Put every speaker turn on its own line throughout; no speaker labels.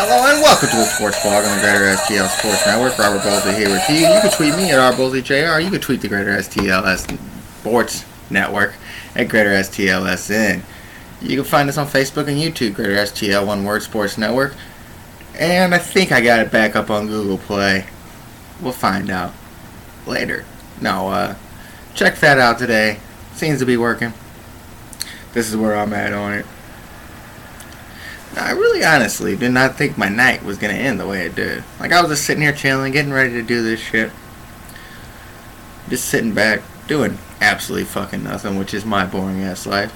Hello and welcome to the Sports Blog on the Greater STL Sports Network. Robert Bolsey here with you. You can tweet me at RBolseyJR. You can tweet the Greater STLS Sports Network at Greater STLSN. You can find us on Facebook and YouTube, Greater STL One Word Sports Network. And I think I got it back up on Google Play. We'll find out later. No, check that out today. Seems to be working. This is where I'm at on it. I really honestly did not think my night was going to end the way it did. Like, I was just sitting here chilling, getting ready to do this shit. Just sitting back, doing absolutely fucking nothing, which is my boring ass life.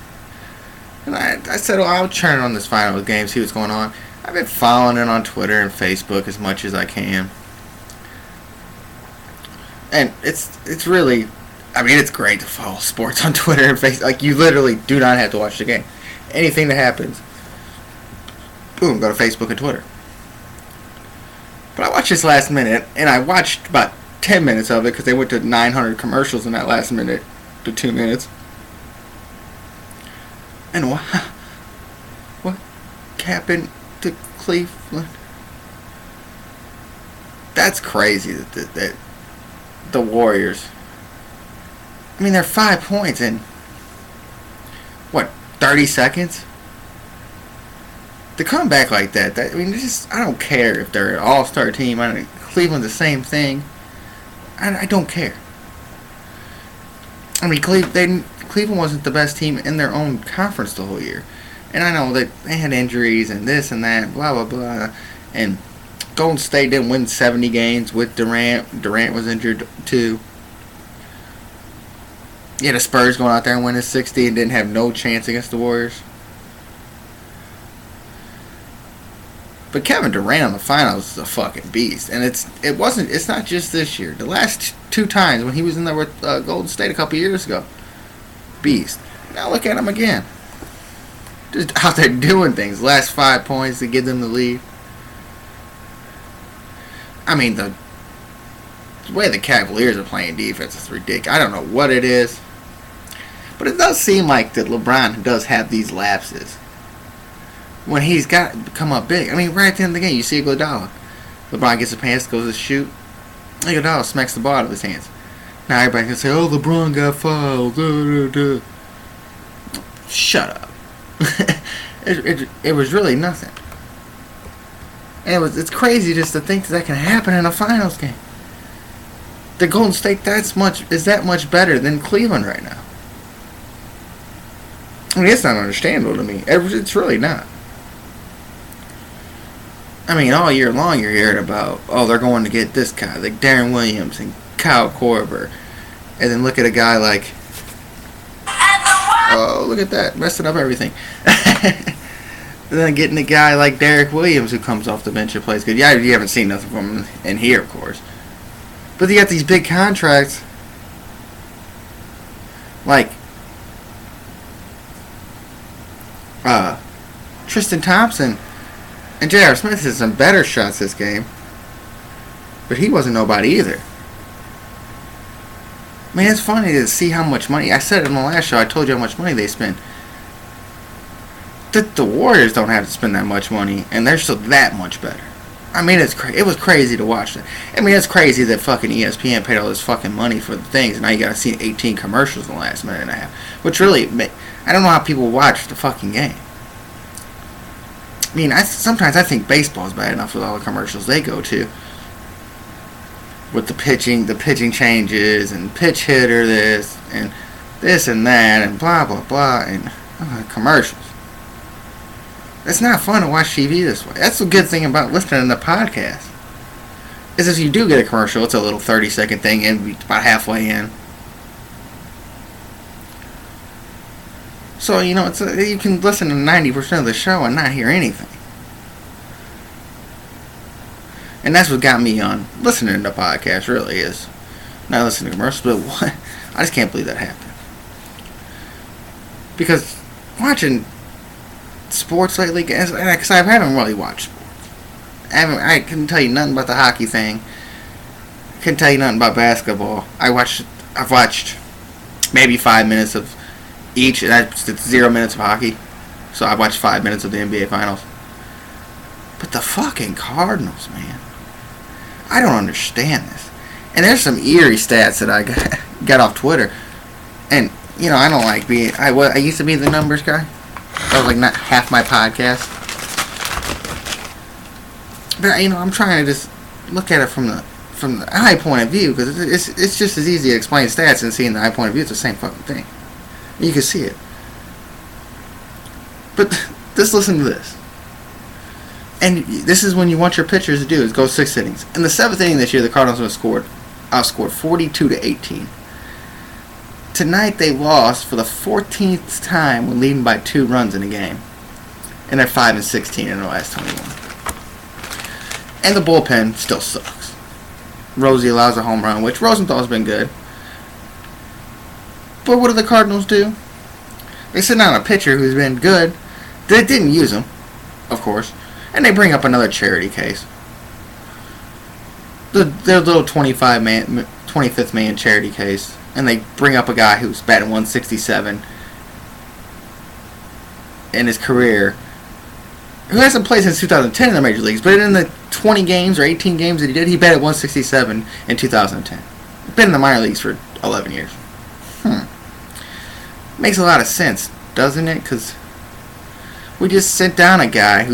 And I said, well, I'll turn on this finals game, see what's going on. I've been following it on Twitter and Facebook as much as I can. And it's really, I mean, it's great to follow sports on Twitter and Facebook. Like, you literally do not have to watch the game. Anything that happens, boom, go to Facebook and Twitter. But I watched this last minute, and I watched about 10 minutes of it because they went to 900 commercials in that last minute to 2 minutes. And what happened to Cleveland? That's crazy that the Warriors, I mean, they're 5 points in, 30 seconds? To come back like that, I mean, I don't care if they're an all-star team. Cleveland's the same thing. I don't care. I mean, Cleveland wasn't the best team in their own conference the whole year. And I know that they had injuries and this and that, blah, blah, blah. And Golden State didn't win 70 games with Durant. Durant was injured too. Yeah, the Spurs going out there and winning 60 and didn't have no chance against the Warriors. But Kevin Durant on the finals is a fucking beast, and it's not just this year. The last 2 times when he was in there with Golden State a couple years ago, beast. Now look at him again, just out there doing things. Last 5 points to give them the lead. I mean, the way the Cavaliers are playing defense is ridiculous. I don't know what it is, but it does seem like that LeBron does have these lapses when he's got to come up big. I mean, right at the end of the game, you see Iguodala. LeBron gets a pass, goes to shoot. Iguodala smacks the ball out of his hands. Now everybody can say, oh, LeBron got fouled. Shut up. It was really nothing. And it's crazy just to think that can happen in a finals game. The Golden State is that much better than Cleveland right now. I mean, it's not understandable to me. It's really not. I mean, all year long you're hearing about, oh, they're going to get this guy, like Darren Williams and Kyle Korver. And then look at a guy like, oh, look at that, messing up everything. And then getting a guy like Derek Williams who comes off the bench and plays good. Yeah, you haven't seen nothing from him in here, of course. But you got these big contracts like Tristan Thompson. And J.R. Smith has some better shots this game. But he wasn't nobody either. Man, it's funny to see how much money. I said it in the last show. I told you how much money they spend. The Warriors don't have to spend that much money. And they're still that much better. I mean, it was crazy to watch that. I mean, it's crazy that fucking ESPN paid all this fucking money for the things. And now you gotta see 18 commercials in the last minute and a half. Which really, I don't know how people watch the fucking game. I mean, sometimes I think baseball's bad enough with all the commercials they go to. With the pitching changes, and pitch hitter this and that, and blah, blah, blah, and commercials. It's not fun to watch TV this way. That's the good thing about listening to the podcast. Is if you do get a commercial, it's a little 30-second thing, and about halfway in. So, you know, you can listen to 90% of the show and not hear anything. And that's what got me on listening to the podcast, really, is not listening to commercials, but what? I just can't believe that happened. Because watching sports lately, because I haven't really watched sports. I couldn't tell you nothing about the hockey thing. I couldn't tell you nothing about basketball. I've watched maybe 5 minutes of each, and it's 0 minutes of hockey. So I watched 5 minutes of the NBA Finals. But the fucking Cardinals, man. I don't understand this. And there's some eerie stats that I got off Twitter. And, you know, I don't like being... I used to be the numbers guy. That was like not half my podcast. But, you know, I'm trying to just look at it from the high point of view, because it's just as easy to explain stats and seeing the high point of view. It's the same fucking thing. You can see it. But just listen to this. And this is when you want your pitchers to do, is go 6 innings. In the 7th inning this year, the Cardinals outscored 42-18. Tonight they lost for the 14th time when leading by 2 runs in a game. And they're 5-16 in the last 21. And the bullpen still sucks. Rosie allows a home run, which Rosenthal's been good. But what do the Cardinals do? They sit down a pitcher who's been good. They didn't use him, of course. And they bring up another charity case. Their little 25th man charity case. And they bring up a guy who's batting 167 in his career, who hasn't played since 2010 in the major leagues, but in the 20 games or 18 games that he did, he batted 167 in 2010. Been in the minor leagues for 11 years. Makes a lot of sense, doesn't it? Because we just sent down a guy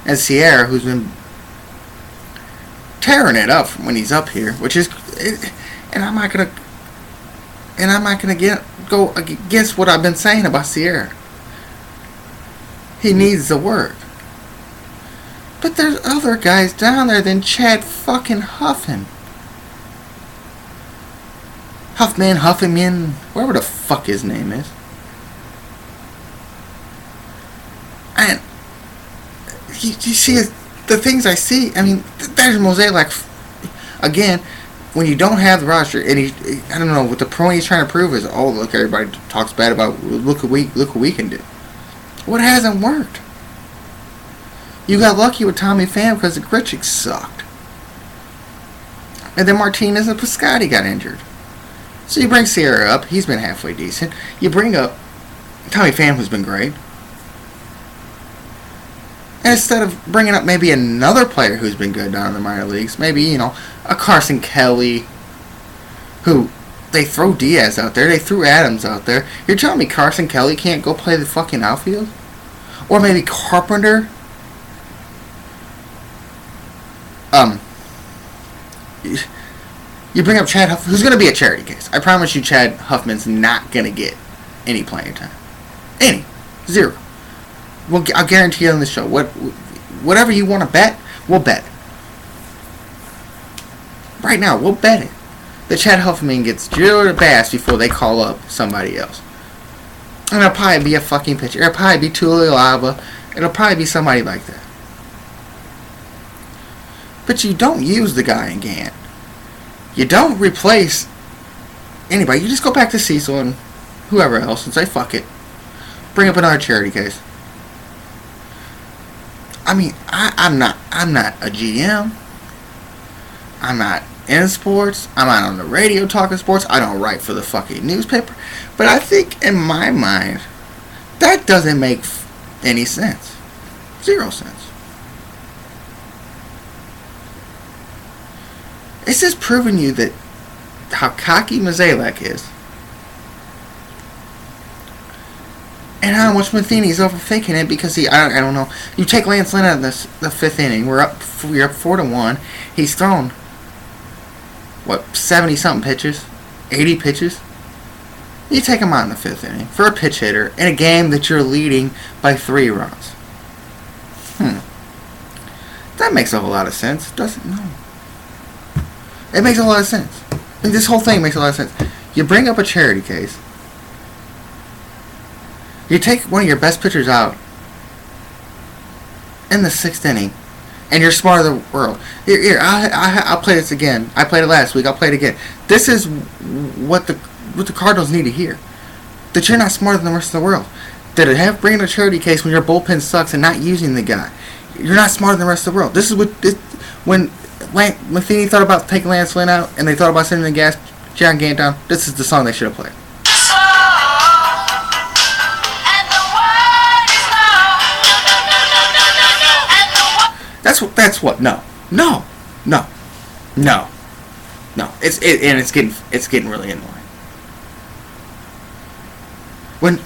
and Sierra, who's been tearing it up when he's up here, which is, and I'm not gonna go against what I've been saying about Sierra. He needs the work. But there's other guys down there than Chad fucking Huffman. Huffman, whatever the fuck his name is. And you see the things I see. I mean, there's Mozeliak again. When you don't have the roster, and I don't know what the point he's trying to prove is. Oh, look, everybody talks bad about. Look what we can do. What hasn't worked? You got lucky with Tommy Pham because the Grichuk sucked, and then Martinez and Piscotty got injured. So you bring Sierra up. He's been halfway decent. You bring up Tommy Pham, who's been great. And instead of bringing up maybe another player who's been good down in the minor leagues, maybe, you know, a Carson Kelly, who they throw Diaz out there, they threw Adams out there. You're telling me Carson Kelly can't go play the fucking outfield? Or maybe Carpenter? You bring up Chad Huffman, who's going to be a charity case. I promise you Chad Huffman's not going to get any playing time. Any. 0. I'll guarantee you on this show. Whatever you want to bet, we'll bet it. Right now, we'll bet it. That Chad Huffman gets 0 to bats before they call up somebody else. And it'll probably be a fucking pitcher. It'll probably be Tulio Alba. It'll probably be somebody like that. But you don't use the guy in Gant. You don't replace anybody. You just go back to Cecil and whoever else and say, fuck it. Bring up another charity case. I mean, I'm not a GM. I'm not in sports. I'm not on the radio talking sports. I don't write for the fucking newspaper. But I think in my mind, that doesn't make any sense. 0 sense. It's just proving you that how cocky Mozeliak is. And how much Matheny's overthinking it because I don't know. You take Lance Lynn out of the 5th inning. We're up 4-1. He's thrown, 70-something pitches? 80 pitches? You take him out in the 5th inning for a pitch hitter in a game that you're leading by 3 runs. That makes a whole lot of sense, doesn't it? No. It makes a lot of sense. I mean, this whole thing makes a lot of sense. You bring up a charity case. You take one of your best pitchers out in the 6th inning, and you're smart of the world. Here, I'll play this again. I played it last week. I'll play it again. This is what the Cardinals need to hear. That you're not smarter than the rest of the world. That bringing a charity case when your bullpen sucks and not using the guy. You're not smarter than the rest of the world. This is when Matheny thought about taking Lance Lynn out, and they thought about sending the gas John Gant down. This is the song they should have played. That's what. No. No. No. No. No. It's getting really annoying. When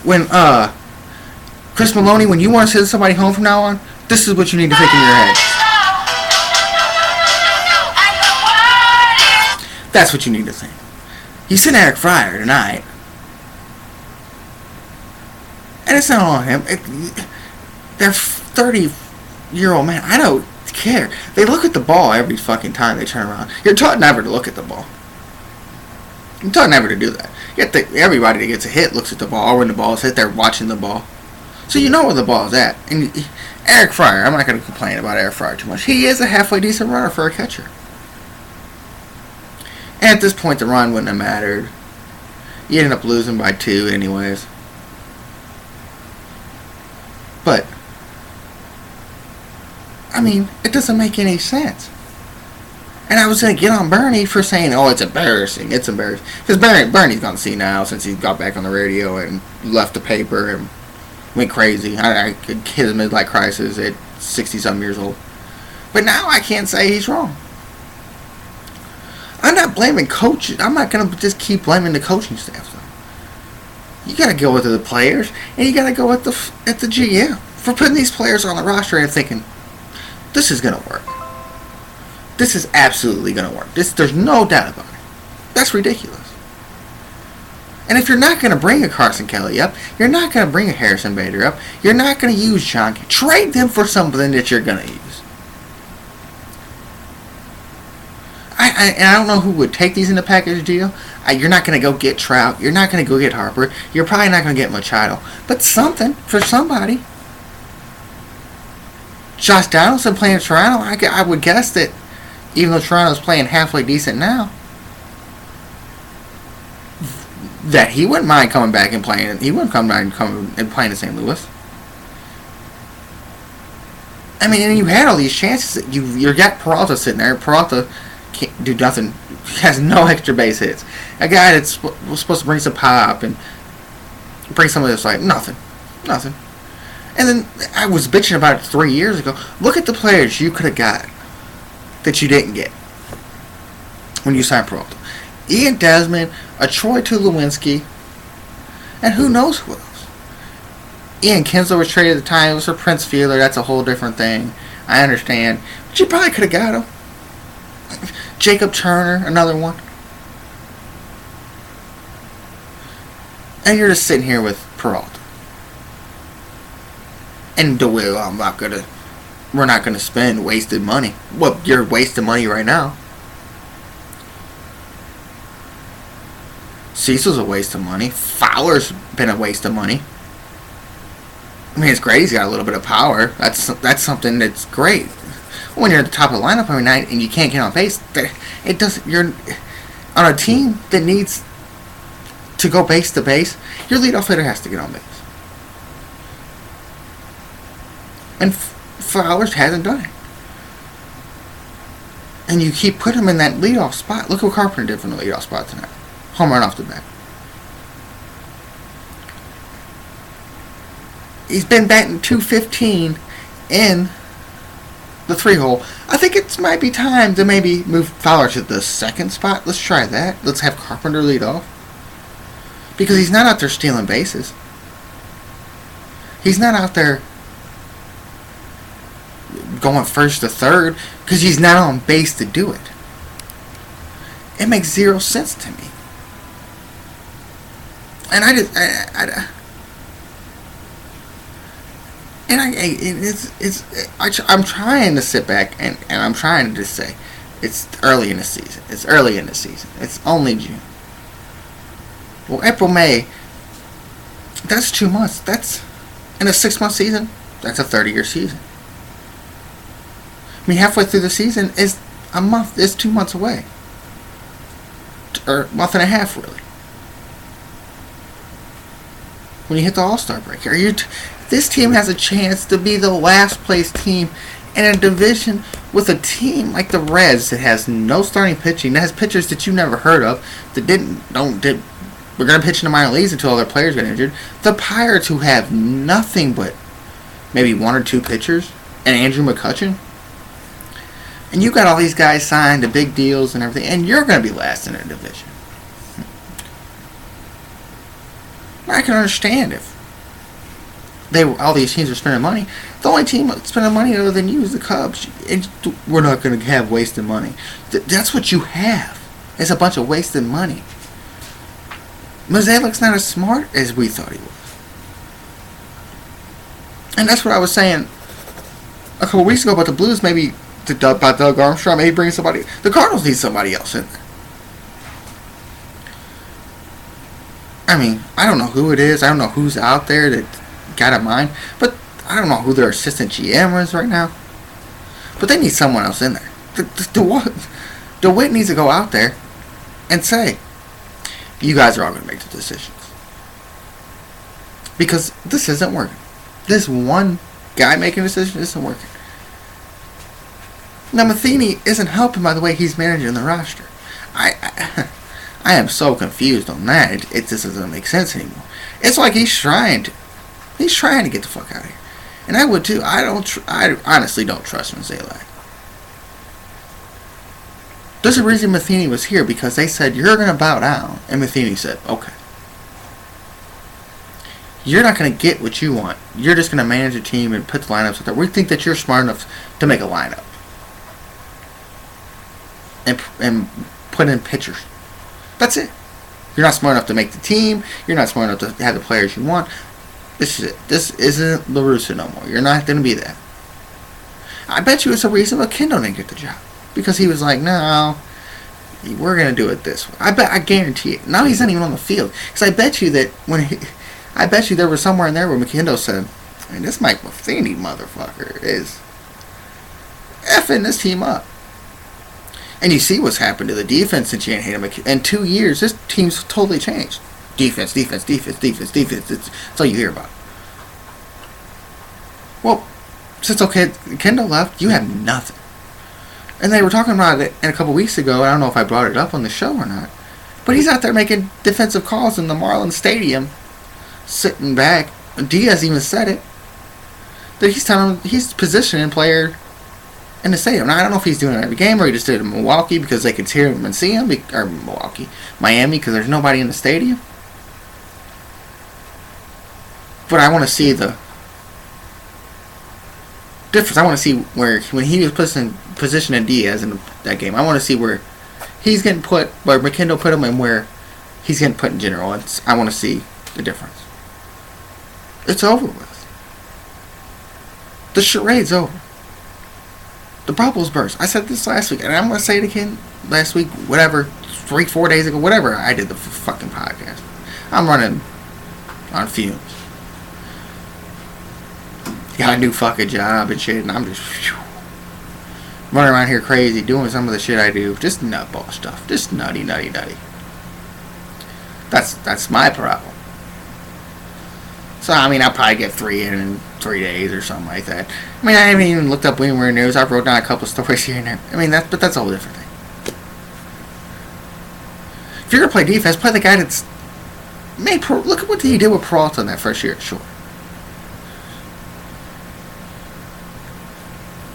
Chris Maloney, when you want to send somebody home from now on, this is what you need to think in your head. That's what you need to think. You sent Eric Fryer tonight, and it's not on him. They're 30-year-old men. I don't care. They look at the ball every fucking time they turn around. You're taught never to look at the ball. You're taught never to do that. Yet everybody that gets a hit looks at the ball. Or when the ball is hit, they're watching the ball. So you know where the ball is at. And Eric Fryer, I'm not going to complain about Eric Fryer too much. He is a halfway decent runner for a catcher. And at this point, the run wouldn't have mattered. You ended up losing by 2 anyways. But, I mean, it doesn't make any sense. And I was going to get on Bernie for saying, oh, it's embarrassing. It's embarrassing. Because Bernie's gone senile since he got back on the radio and left the paper and went crazy. I could hit a midlife crisis at 60-something years old. But now I can't say he's wrong. I'm not blaming coaches. I'm not going to just keep blaming the coaching staff, though. You got to go with the players, and you got to go at the GM for putting these players on the roster and thinking, this is going to work. This is absolutely going to work. There's no doubt about it. That's ridiculous. And if you're not going to bring a Carson Kelly up, you're not going to bring a Harrison Bader up, you're not going to use John. Trade them for something that you're going to use. I don't know who would take these in a package deal. You're not going to go get Trout. You're not going to go get Harper. You're probably not going to get Machado. But something for somebody. Josh Donaldson playing Toronto. I would guess that even though Toronto's playing halfway decent now, that he wouldn't mind coming back and playing. He wouldn't mind coming and playing in St. Louis. I mean, and you had all these chances. You got Peralta sitting there. Peralta can't do nothing. He has no extra base hits. A guy that's was supposed to bring some pop and bring some of this, like, nothing. And then I was bitching about it 3 years ago. Look at the players you could have got that you didn't get when you signed Peralta. Ian Desmond, a Troy Tulowitzki, and who knows who else. Ian Kinsler was traded at the time. It was for Prince Fielder. That's a whole different thing. I understand. But you probably could have got him. Jacob Turner, another one. And you're just sitting here with Peralta. And DeWitt, we're not gonna spend wasted money. Well, you're wasting money right now. Cecil's a waste of money. Fowler's been a waste of money. I mean, it's great he's got a little bit of power. That's something that's great. When you're at the top of the lineup every night and you can't get on base, it doesn't. You're on a team that needs to go base to base. Your leadoff hitter has to get on base, and Flowers hasn't done it. And you keep putting him in that leadoff spot. Look what Carpenter did from the leadoff spot tonight. Home run off the bat. He's been batting .215 in the 3-hole. I think it might be time to maybe move Fowler to the second spot. Let's try that. Let's have Carpenter lead off. Because he's not out there stealing bases. He's not out there going first to third because he's not on base to do it. It makes zero sense to me. And I'm trying to sit back and I'm trying to just say it's early in the season. It's only June. Well, April, May, that's 2 months. That's in a 6-month season. That's a 30-year season. I mean, halfway through the season is a month. Is 2 months away, or a month and a half, really. When you hit the All-Star break, this team has a chance to be the last place team in a division with a team like the Reds that has no starting pitching, that has pitchers that you never heard of, that we're going to pitch in the minor leagues until all their players get injured. The Pirates, who have nothing but maybe 1 or 2 pitchers, and Andrew McCutchen. And you got all these guys signed to big deals and everything, and you're going to be last in their division. I can understand if all these teams are spending money. The only team spending money other than you is the Cubs. And we're not going to have wasted money. That's what you have. It's a bunch of wasted money. Mozeliak's not as smart as we thought he was. And that's what I was saying a couple weeks ago about the Blues. Maybe about Doug Armstrong. Maybe bring somebody. The Cardinals need somebody else in there. I mean, I don't know who it is. I don't know who's out there that got a mind. But I don't know who their assistant GM is right now. But they need someone else in there. DeWitt needs to go out there and say, you guys are all going to make the decisions. Because this isn't working. This one guy making decisions isn't working. Now, Matheny isn't helping by the way he's managing the roster. I am so confused on that. It just doesn't make sense anymore. It's like he's trying to get the fuck out of here. And I would too. I honestly don't trust Mozeliak. There's a reason Matheny was here, because they said, you're going to bow down. And Matheny said, okay. You're not going to get what you want. You're just going to manage a team and put the lineups out there. We think that you're smart enough to make a lineup. And put in pitchers. That's it. You're not smart enough to make the team. You're not smart enough to have the players you want. This is it. This isn't La Russa no more. You're not going to be that. I bet you it's a reason McKinnon didn't get the job. Because he was like, no, we're going to do it this way. I guarantee it. Now he's not even on the field. Because I bet you that I bet you there was somewhere in there where McKinnon said, man, this Mike Matheny motherfucker is effing this team up. And you see what's happened to the defense since you ain't hit him. In 2 years, this team's totally changed. Defense. That's all you hear about. Well, since Kendall left, you have nothing. And they were talking about it a couple weeks ago. I don't know if I brought it up on the show or not. But he's out there making defensive calls in the Marlins Stadium, sitting back. Diaz even said it. That he's telling him he's positioning player in the stadium. Now, I don't know if he's doing it every game or he just did it in Milwaukee because they could hear him and see him. Or Miami, because there's nobody in the stadium. But I want to see the difference. I want to see where, when he was positioning Diaz in that game, I want to see where he's getting put, where McKinnon put him, and where he's getting put in general. I want to see the difference. It's over with. The charade's over. The bubbles burst. I said this last week, and I'm going to say it again last week, whatever, 3-4 days ago, whatever I did the fucking podcast. I'm running on fumes. Got a new fucking job and shit, and I'm just running around here crazy, doing some of the shit I do. Just nutball stuff. Just nutty. That's my problem. So, I mean, I'll probably get 3 in 3 days or something like that. I mean, I haven't even looked up Winware News. I've wrote down a couple stories here and there. I mean, but that's a whole different thing. If you're going to play defense, play the guy that's made... Look at what he did with Peralta in that first year at short.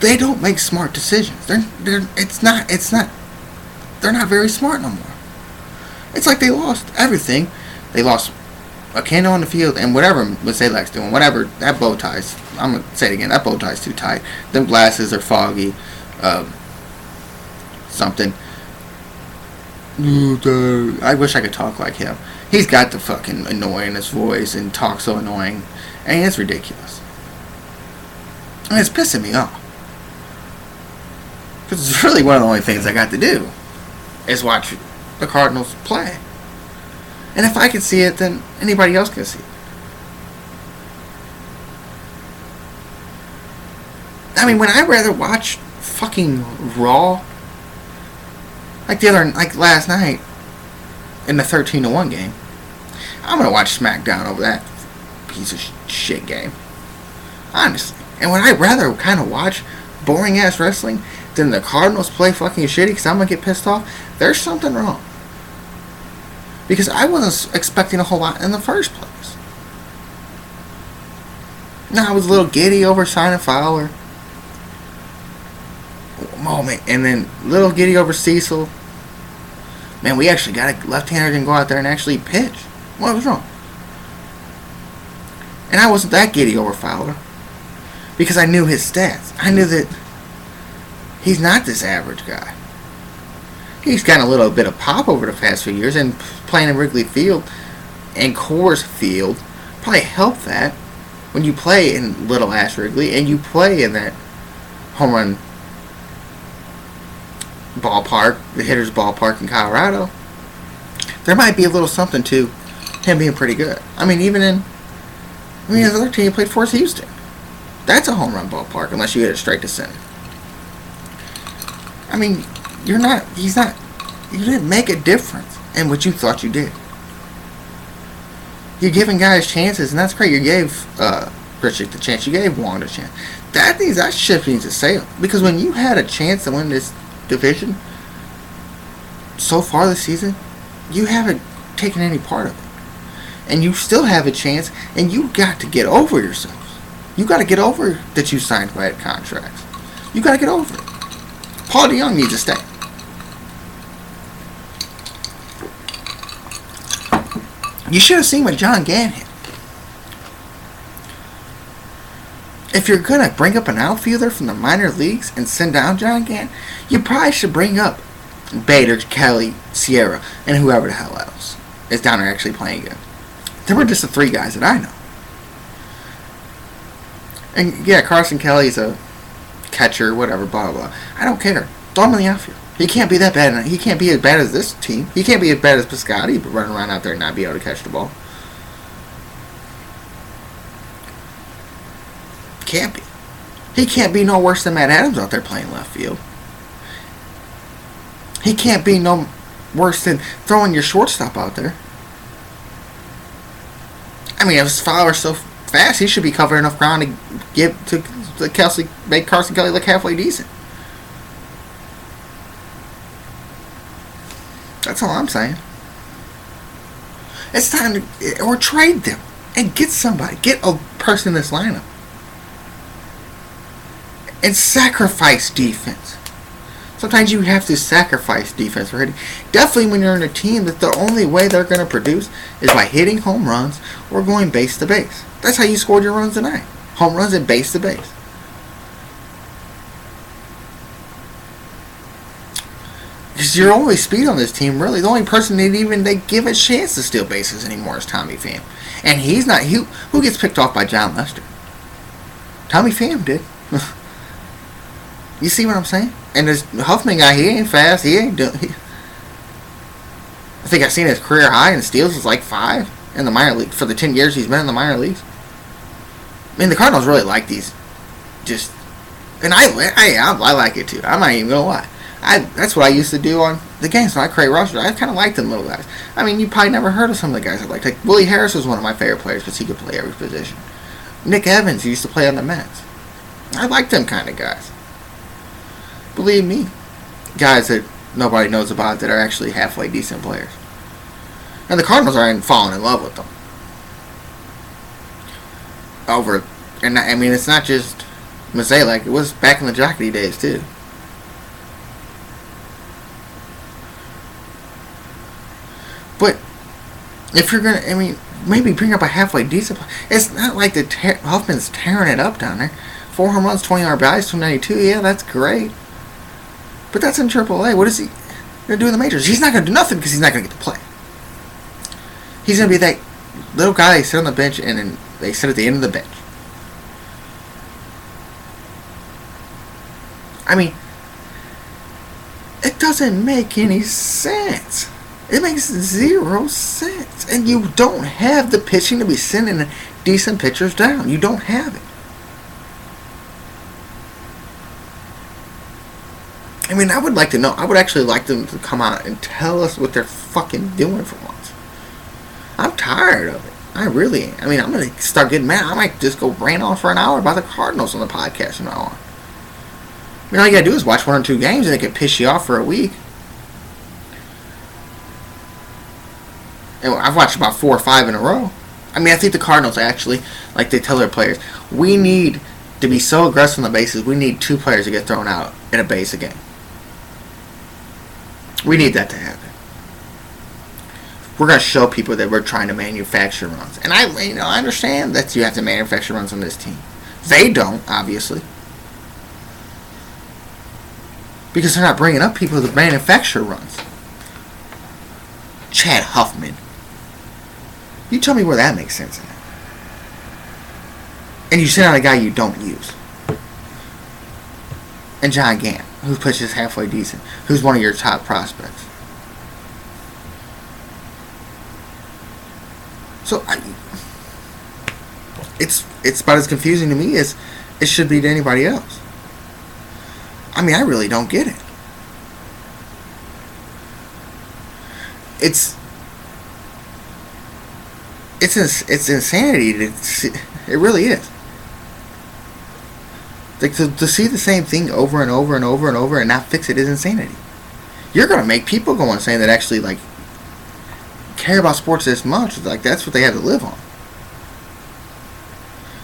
They don't make smart decisions. They're not very smart no more. It's like they lost everything. They lost a candle on the field and whatever Mozeliak's doing, whatever, that bow tie's, I'm going to say it again, that bow tie's too tight. Them glasses are foggy. Something. I wish I could talk like him. He's got the fucking annoyingest voice and talks so annoying. And it's ridiculous. And it's pissing me off. Because it's really one of the only things I got to do is watch the Cardinals play. And if I can see it, then anybody else can see it. I mean, when I'd rather watch fucking Raw, like last night in the 13-1 game, I'm gonna watch SmackDown over that piece of shit game. Honestly. And when I'd rather kind of watch boring ass wrestling than the Cardinals play fucking shitty because I'm gonna get pissed off, there's something wrong. Because I wasn't expecting a whole lot in the first place. Now, I was a little giddy over signing Fowler. Oh, man. And then little giddy over Cecil. Man, we actually got a left-hander can go out there and actually pitch. What was wrong? And I wasn't that giddy over Fowler. Because I knew his stats. I knew that he's not this average guy. He's gotten a little bit of pop over the past few years, and playing in Wrigley Field and Coors Field probably helped that. When you play in Little Ash Wrigley and you play in that home run ballpark, the hitter's ballpark in Colorado, there might be a little something to him being pretty good. I mean, his other team played Forest Houston. That's a home run ballpark unless you hit it straight to center. I mean, you didn't make a difference in what you thought you did. You're giving guys chances, and that's great. You gave Grichuk the chance. You gave Wong the chance. That ship needs to sail. Because when you had a chance to win this division so far this season, you haven't taken any part of it. And you still have a chance, and you got to get over yourselves. You got to get over that you signed bad contracts. You got to get over it. Paul DeJong needs to stay. You should have seen what John Gant hit. If you're going to bring up an outfielder from the minor leagues and send down John Gant, you probably should bring up Bader, Kelly, Sierra, and whoever the hell else is down there actually playing good. There were just the three guys that I know. And yeah, Carson Kelly's a catcher, whatever, blah, blah, blah. I don't care. Throw him in the outfield. He can't be that bad. He can't be as bad as this team. He can't be as bad as Piscotty, but running around out there and not be able to catch the ball. Can't be. He can't be no worse than Matt Adams out there playing left field. He can't be no worse than throwing your shortstop out there. I mean, if Fowler's so fast, he should be covering enough ground to give to make Carson Kelly look halfway decent. That's all I'm saying. It's time to or trade them and get somebody, get a person in this lineup, and sacrifice defense. Sometimes you have to sacrifice defense for hitting. Definitely when you're in a team that the only way they're going to produce is by hitting home runs or going base to base. That's how you scored your runs tonight. Home runs and base to base. Because your only speed on this team, really, the only person they give a chance to steal bases anymore is Tommy Pham. And he's not, who gets picked off by John Lester? Tommy Pham did. You see what I'm saying? And this Huffman guy, he ain't fast. He ain't doing. I think I've seen his career high in steals is like 5 in the minor league for the 10 years he's been in the minor leagues. I mean, the Cardinals really like these. Just, and I like it too. I'm not even gonna lie. That's what I used to do on the games. So I create rosters. I kind of like them little guys. I mean, you probably never heard of some of the guys I liked. Like Willie Harris was one of my favorite players because he could play every position. Nick Evans used to play on the Mets. I like them kind of guys. Believe me, guys that nobody knows about that are actually halfway decent players. And the Cardinals are falling in love with them. And I mean, it's not just Mozeliak. It was back in the Jocketty days too. But if you're gonna, I mean, maybe bring up a halfway decent. It's not like Huffman's tearing it up down there. 4 home runs, 20 RBIs, 292. Yeah, that's great. But that's in AAA. What is he going to do in the majors? He's not going to do nothing because he's not going to get to play. He's going to be that little guy they sit on the bench and then they sit at the end of the bench. I mean, it doesn't make any sense. It makes 0 sense. And you don't have the pitching to be sending decent pitchers down. You don't have it. I mean, I would like to know. I would actually like them to come out and tell us what they're fucking doing for once. I'm tired of it. I really am. I mean, I'm going to start getting mad. I might just go rant on for an hour about the Cardinals on the podcast from now on. I mean, all you got to do is watch 1 or 2 games and it can piss you off for a week. And I've watched about 4 or 5 in a row. I mean, I think the Cardinals actually, like they tell their players, we need To be so aggressive on the bases, we need 2 players to get thrown out in a base again. We need that to happen. We're going to show people that we're trying to manufacture runs. And I understand that you have to manufacture runs on this team. They don't, obviously. Because they're not bringing up people to manufacture runs. Chad Huffman. You tell me where that makes sense. And you send out a guy you don't use. And John Gant, who pitches halfway decent, who's one of your top prospects. So it's about as confusing to me as it should be to anybody else. I mean, I really don't get it. It's insanity. It really is. Like to see the same thing over and over and over and over and not fix it is insanity. You're gonna make people go insane that actually like care about sports this much. Like that's what they have to live on.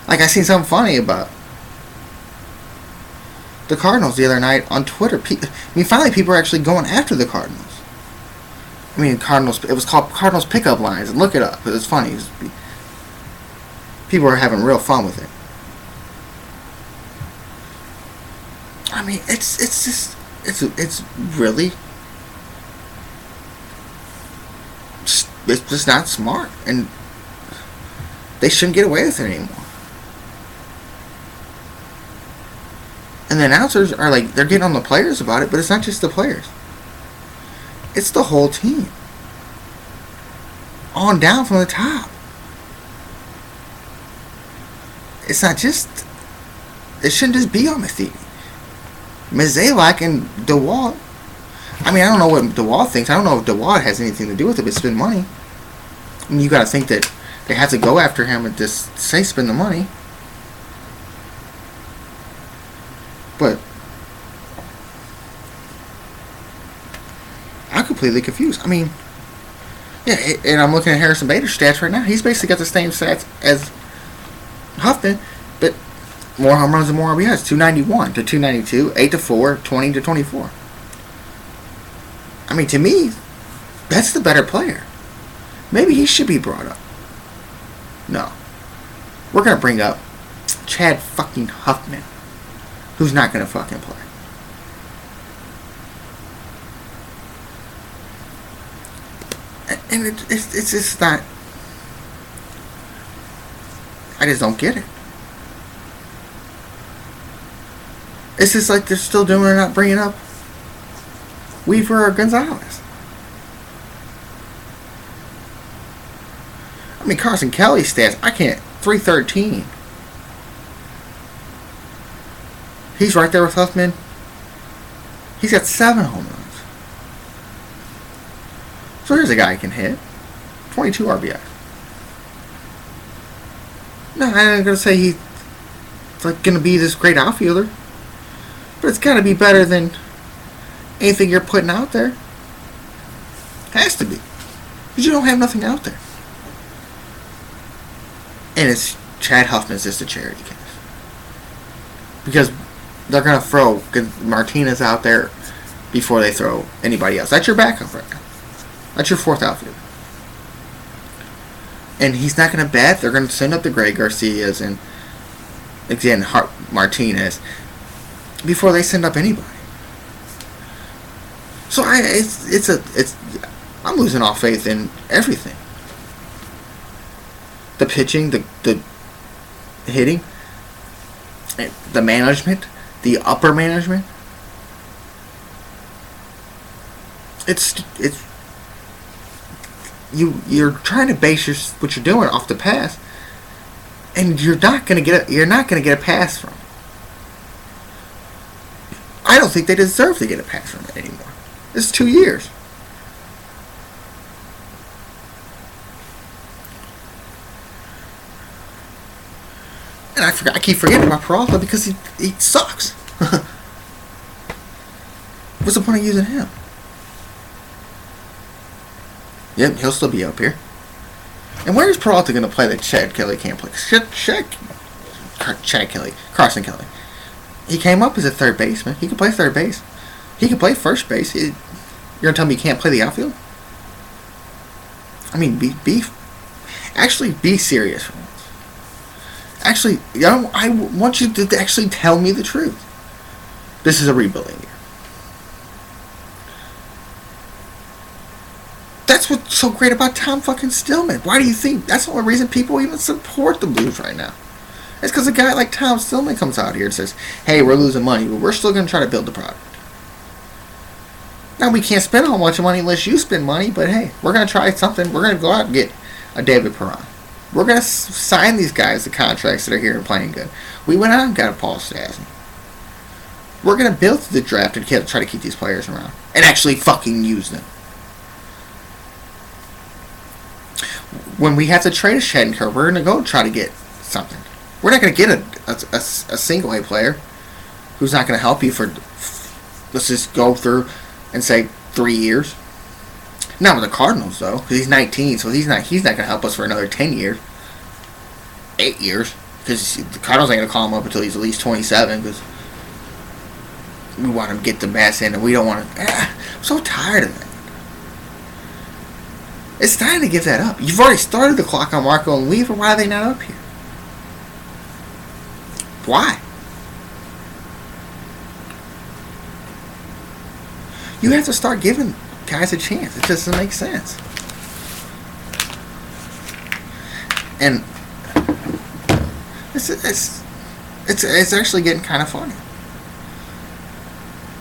Like I seen something funny about the Cardinals the other night on Twitter. Finally people are actually going after the Cardinals. I mean, Cardinals. It was called Cardinals Pickup Lines. Look it up. It was funny. People are having real fun with it. I mean, it's really, it's just not smart, and they shouldn't get away with it anymore. And the announcers are like, they're getting on the players about it, but it's not just the players. It's the whole team. On down from the top. It's not just, it shouldn't just be on Matheny. Mozeliak and DeWalt. I mean, I don't know what DeWalt thinks. I don't know if DeWalt has anything to do with it, but spend money. I mean, you got to think that they have to go after him and just say spend the money. But I'm completely confused. I mean, yeah, and I'm looking at Harrison Bader's stats right now. He's basically got the same stats as Huffman, but more home runs and more RBIs. 291 to 292, 8 to 4, 20 to 24. I mean, to me, that's the better player. Maybe he should be brought up. No. We're going to bring up Chad fucking Huffman, who's not going to fucking play. And it's just not... I just don't get it. It's just like they're still doing it, not bringing up Weaver or Gonzalez. I mean, Carson Kelly's stats, I can't... 313. He's right there with Huffman. He's got 7 home runs. So here's a guy who can hit. 22 RBI. No, I'm not going to say he's like going to be this great outfielder. But it's got to be better than anything you're putting out there. Has to be. Because you don't have nothing out there. And it's Chad Huffman's just a charity case. Because they're going to throw Martinez out there before they throw anybody else. That's your backup right now. That's your 4th outfielder. And he's not going to bat. They're going to send up the Greg Garcias and, again, Martinez before they send up anybody. So I'm losing all faith in everything. The pitching, the hitting, the management, the upper management. You're trying to base what you're doing off the past, and you're not gonna get a pass from it. I don't think they deserve to get a pass from it anymore. It's 2 years. And I keep forgetting about Peralta because he sucks. What's the point of using him? Yep, he'll still be up here. And where is Peralta going to play that Chad Kelly can't play? Chad Carson Kelly. He came up as a third baseman. He could play third base. He could play first base. You're gonna tell me he can't play the outfield? I mean, be serious. Actually, I want you to actually tell me the truth. This is a rebuilding year. That's what's so great about Tom fucking Stillman. Why do you think that's the only reason people even support the Blues right now? It's because a guy like Tom Stillman comes out here and says, hey, we're losing money, but we're still going to try to build the product. Now, we can't spend a bunch of money unless you spend money, but hey, we're going to try something. We're going to go out and get a David Perron. We're going to sign these guys the contracts that are here and playing good. We went out and got a Paul Stastny. We're going to build the draft and try to keep these players around and actually fucking use them. When we have to trade a Shattenkirk, we're going to go try to get something. We're not going to get a single A player who's not going to help you for, let's just go through and say 3 years. Not with the Cardinals though, because he's 19, so he's not going to help us for another 10 years, 8 years, because the Cardinals ain't going to call him up until he's at least 27, because we want him to get the mass in, and we don't want to. I'm so tired of it. It's time to give that up. You've already started the clock on Marco and Weaver. Why are they not up here? Why? You have to start giving guys a chance. It just doesn't make sense. And it's actually getting kind of funny.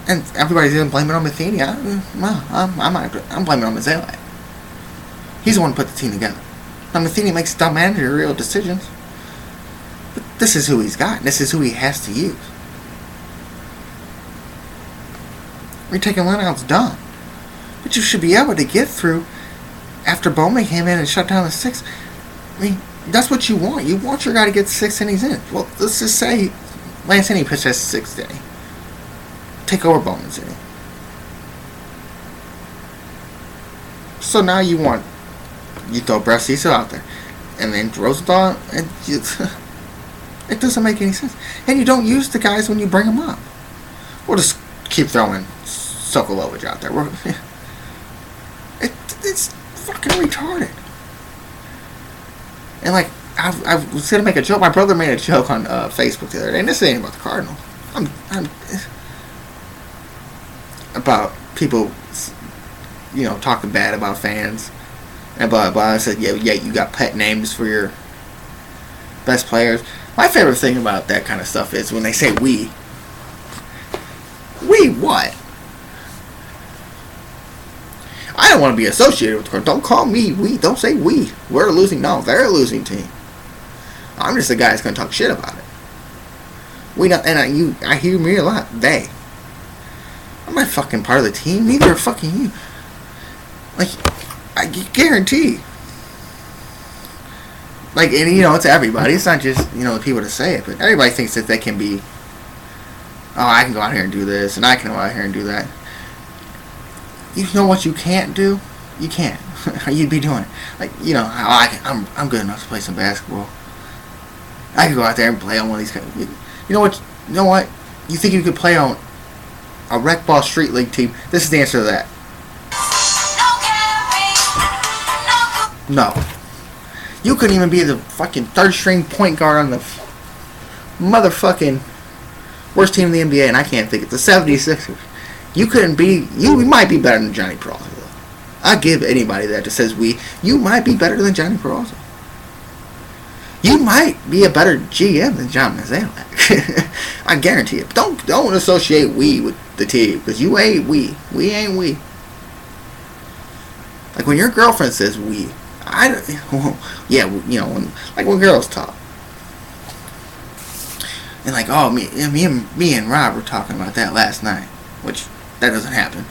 And everybody's even blaming on Matheny. I'm blaming on Mozeliak. He's the one who put the team together. Now, Matheny makes dumb managerial decisions. But this is who he's got. And this is who he has to use. We're taking Lineout's done. But you should be able to get through after Bowman came in and shut down the sixth. I mean, that's what you want. You want your guy to get 6 innings in. Well, let's just say Lance Inning pitched his 6th inning. Take over Bowman's inning. So now you throw Brett Cecil out there. And then Rosenthal, and it doesn't make any sense. And you don't use the guys when you bring them up. We'll just keep throwing Sokolovich out there. It's fucking retarded. And like, I was gonna make a joke. My brother made a joke on Facebook the other day, and this ain't about the Cardinals. I'm about people, talking bad about fans and blah blah. I said, yeah, you got pet names for your best players. My favorite thing about that kind of stuff is when they say we. We what? I don't want to be associated with the Cardinals. Don't call me we. Don't say we. We're losing. No, they're a losing team. I'm just the guy that's going to talk shit about it. We don't, and I hear me a lot. They. I'm not fucking part of the team. Neither are fucking you. Like, I guarantee. Like, and it's everybody. It's not just, the people to say it, but everybody thinks that they can be, I can go out here and do this, and I can go out here and do that. You know what you can't do? You can't. You'd be doing it. Like, I'm good enough to play some basketball. I could go out there and play on one of these guys. You know what? You think you could play on a rec ball street league team? This is the answer to that. No. You couldn't even be the fucking third string point guard on the motherfucking worst team in the NBA, and I can't think. It's the 76ers. You couldn't be. You might be better than Johnny Peralta, though. I give anybody that says we. You might be better than Johnny Peralta. You might be a better GM than John Mozeliak. I guarantee it. Don't associate we with the team, because you ain't we. We ain't we. Like when your girlfriend says we, when girls talk. And like, me and Rob were talking about that last night, which that doesn't happen.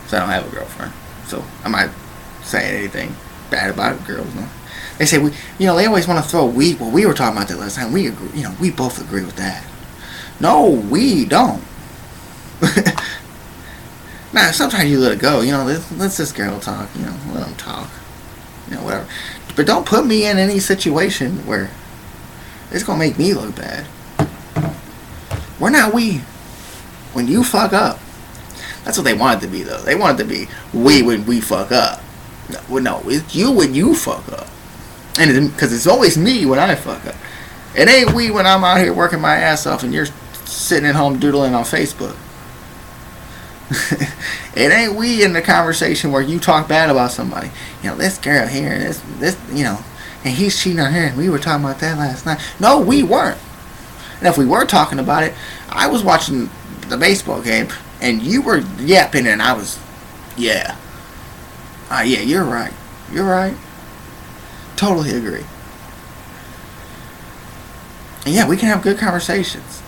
So I don't have a girlfriend. So I'm not saying anything bad about girls. No. They say they always want to throw we. Well, we were talking about that last time. We agree, we both agree with that. No, we don't. Now, sometimes you let it go. Let's this girl talk. Let them talk. Whatever. But don't put me in any situation where It's gonna make me look bad. We're not we. When you fuck up. That's what they want it to be, though. They want it to be we when we fuck up. No, it's you when you fuck up. And because it's always me when I fuck up. It ain't we when I'm out here working my ass off and you're sitting at home doodling on Facebook. It ain't we in the conversation where you talk bad about somebody. You know, this girl here, this, you know, and he's cheating on her, and we were talking about that last night. No, we weren't. And if we were talking about it, I was watching the baseball game, and you were yapping, and I was, yeah. Yeah, you're right. You're right. Totally agree. And yeah, we can have good conversations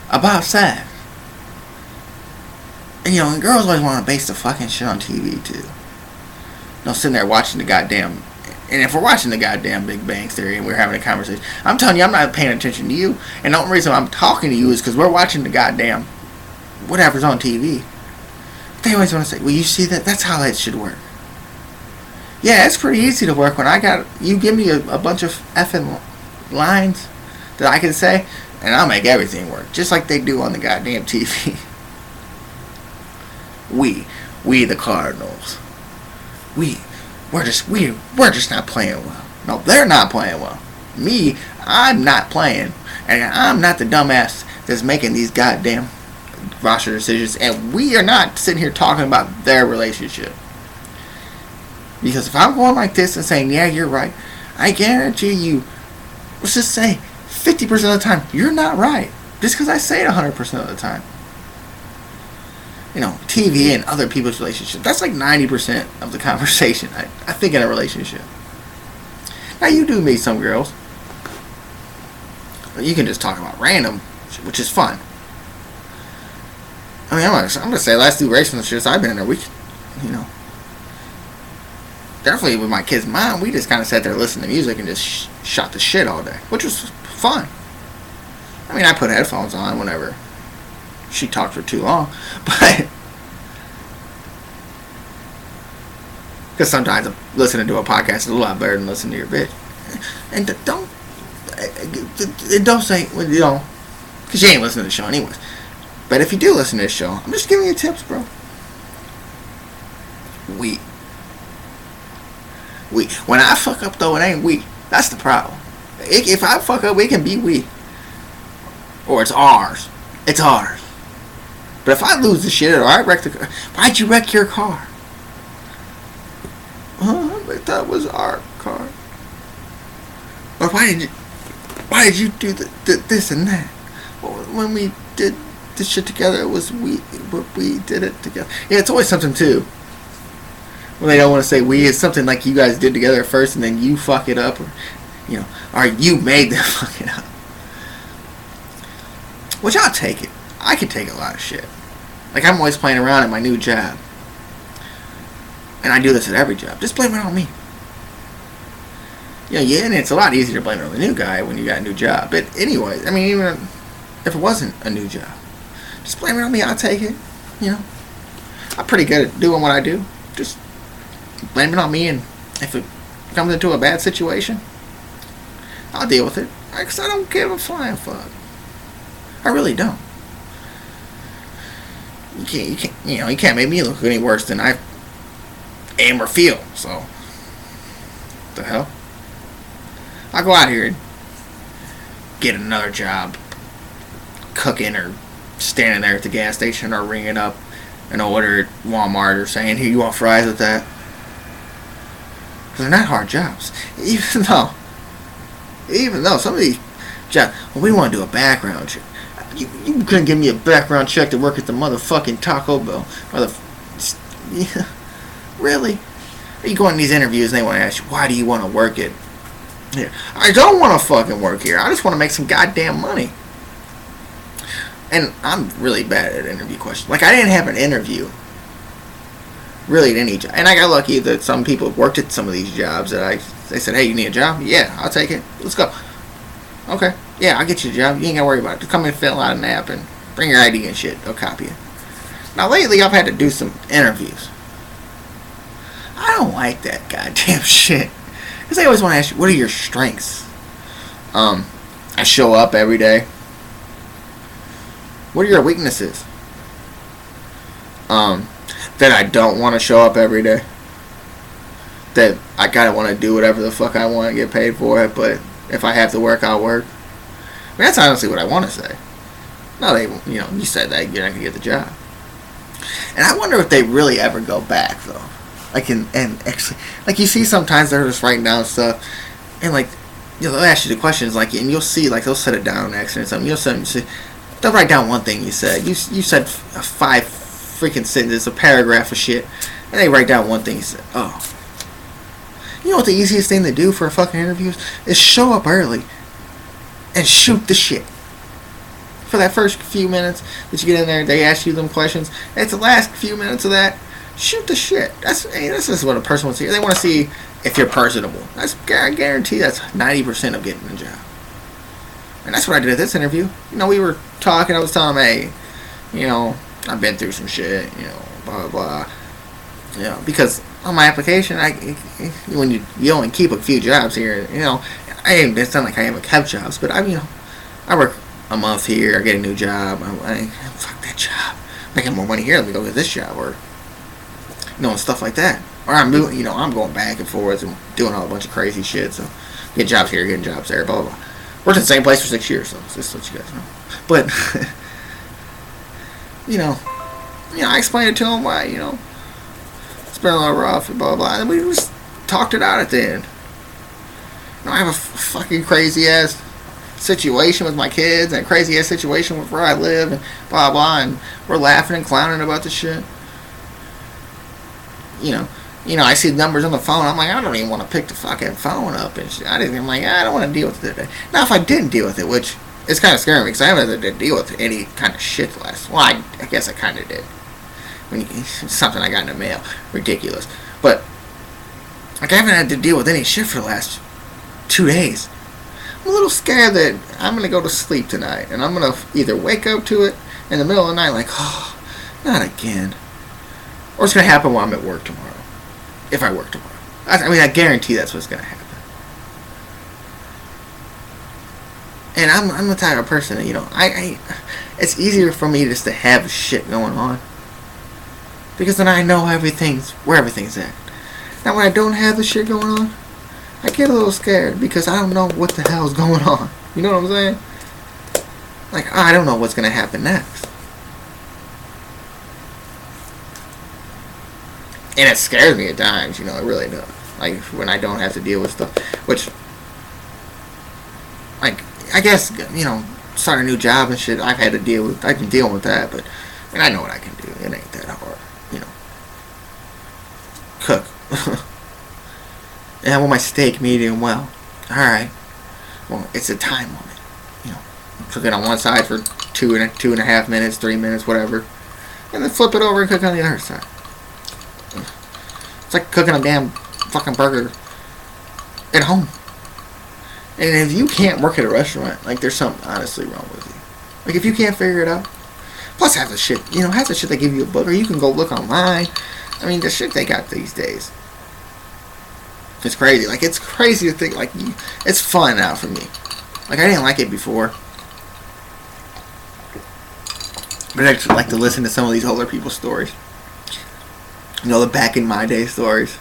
about sex. And, you know, and girls always want to base the fucking shit on TV, too. You know, sitting there watching the goddamn... And if we're watching the goddamn Big Bang Theory and we're having a conversation, I'm telling you, I'm not paying attention to you. And the only reason I'm talking to you is because we're watching the goddamn... whatever's on TV. They always want to say, well, you see that? That's how that should work. Yeah, it's pretty easy to work when I got... You give me a bunch of effing lines that I can say, and I'll make everything work. Just like they do on the goddamn TV. We the Cardinals. We're just not playing well. No, they're not playing well. Me, I'm not playing. And I'm not the dumbass that's making these goddamn roster decisions. And we are not sitting here talking about their relationship. Because if I'm going like this and saying, yeah, you're right, I guarantee you, let's just say 50% of the time, you're not right. Just because I say it 100% of the time. You know, TV and other people's relationships. That's like 90% of the conversation, I think, in a relationship. Now, you do meet some girls. You can just talk about random shit, which is fun. I mean, I'm going to say last two relationships I've been in there, you know. Definitely with my kid's mom, we just kind of sat there listening to music and just shot the shit all day, which was fun. I mean, I put headphones on whenever she talked for too long, but because sometimes listening to a podcast is a lot better than listening to your bitch. And don't say, well, you know, because you ain't listening to the show anyways. But if you do listen to this show, I'm just giving you tips, bro. When I fuck up, though, it ain't we. That's the problem. If I fuck up, it can be we. Or it's ours. It's ours. But if I lose the shit or I wreck the car, why'd you wreck your car? I thought it was our car. Or why did you do this and that? Well, when we did this shit together, it was we did it together. Yeah, it's always something too. When they don't want to say we, it's something like you guys did together first and then you fuck it up, or you know, or you made them fuck it up. Which I'll take it. I can take a lot of shit. Like, I'm always playing around at my new job. And I do this at every job. Just blame it on me. Yeah, and it's a lot easier to blame it on the new guy when you got a new job. But anyway, I mean, even if it wasn't a new job, just blame it on me. I'll take it. You know, I'm pretty good at doing what I do. Just blame it on me, and if it comes into a bad situation, I'll deal with it. Because I don't give a flying fuck. I really don't. You can't make me look any worse than I am or feel. So, what the hell? I'll go out here and get another job, cooking or standing there at the gas station or ringing up an order at Walmart or saying, "Here, you want fries with that?" Because they're not hard jobs. Even though some of these jobs, well, we want to do a background check. You couldn't give me a background check to work at the motherfucking Taco Bell. Yeah, really? You go in these interviews and they want to ask you, why do you want to work it here? I don't want to fucking work here. I just want to make some goddamn money. And I'm really bad at interview questions. Like, I didn't have an interview really at any job. And I got lucky that some people worked at some of these jobs that they said, hey, you need a job? Yeah, I'll take it. Let's go. Okay. Yeah, I'll get you a job. You ain't gotta worry about it. Just come in, fill out an app, and bring your ID and shit. They'll copy it. Now, lately, I've had to do some interviews. I don't like that goddamn shit. Because they always want to ask you, what are your strengths? I show up every day. What are your weaknesses? That I don't want to show up every day. That I kind of want to do whatever the fuck I want and get paid for it, but if I have to work, I'll work. I mean, that's honestly what I want to say. No, you said that, you're not going to get the job. And I wonder if they really ever go back, though. Like, and actually, like, you see sometimes they're just writing down stuff, and, like, they'll ask you the questions, like, and you'll see, like, they'll set it down next or something. They'll write down one thing you said. You said 5 freaking sentences, a paragraph of shit, and they write down one thing you said. Oh. You know what the easiest thing to do for a fucking interview is show up early and shoot the shit. For that first few minutes that you get in there, they ask you them questions. It's the last few minutes of that. Shoot the shit. That's just what a person wants to see. They want to see if you're personable. I guarantee that's 90% of getting a job. And that's what I did at this interview. We were talking. I was telling them, hey, I've been through some shit. Blah blah blah. Because on my application, when you only keep a few jobs here, it's not like I haven't kept jobs, but I work a month here, I get a new job, fuck that job, making more money here, let me go get this job, or and stuff like that. Or I'm moving, I'm going back and forth and doing all a bunch of crazy shit, so get jobs here, getting jobs there, blah blah blah. Worked in the same place for 6 years, so just let you guys know. But I explained it to him why, it's been a little rough and blah blah, and we just talked it out at the end. I have a fucking crazy ass situation with my kids and a crazy ass situation with where I live and blah blah, and we're laughing and clowning about the shit. I see the numbers on the phone. I'm like, I don't even want to pick the fucking phone up and shit. I'm like, I don't want to deal with it today. Now, if I didn't deal with it, which is kind of scary because I haven't had to deal with any kind of shit I guess I kind of did. Something I got in the mail, ridiculous. But I haven't had to deal with any shit for the last 2 days. I'm a little scared that I'm going to go to sleep tonight, and I'm going to either wake up to it in the middle of the night like, oh, not again. Or it's going to happen while I'm at work tomorrow. If I work tomorrow. I guarantee that's what's going to happen. And I'm the type of person that, it's easier for me just to have shit going on. Because then I know where everything's at. Now when I don't have the shit going on, I get a little scared because I don't know what the hell's going on. You know what I'm saying? Like, I don't know what's going to happen next. And it scares me at times, it really does. Like, when I don't have to deal with stuff. Which, like, I guess, start a new job and shit, I've been dealing with that, but, I know what I can do. It ain't that hard, Cook. And I want my steak medium well. Alright. Well, it's a time limit. Cook it on one side for 2.5 minutes, 3 minutes, whatever. And then flip it over and cook on the other side. It's like cooking a damn fucking burger at home. And if you can't work at a restaurant, like, there's something honestly wrong with you. Like, if you can't figure it out. Plus, half the shit, half the shit they give you a book, or you can go look online. The shit they got these days. It's crazy. Like, it's crazy to think, like, it's fun now for me. Like, I didn't like it before. But I actually like to listen to some of these older people's stories. The back in my day stories.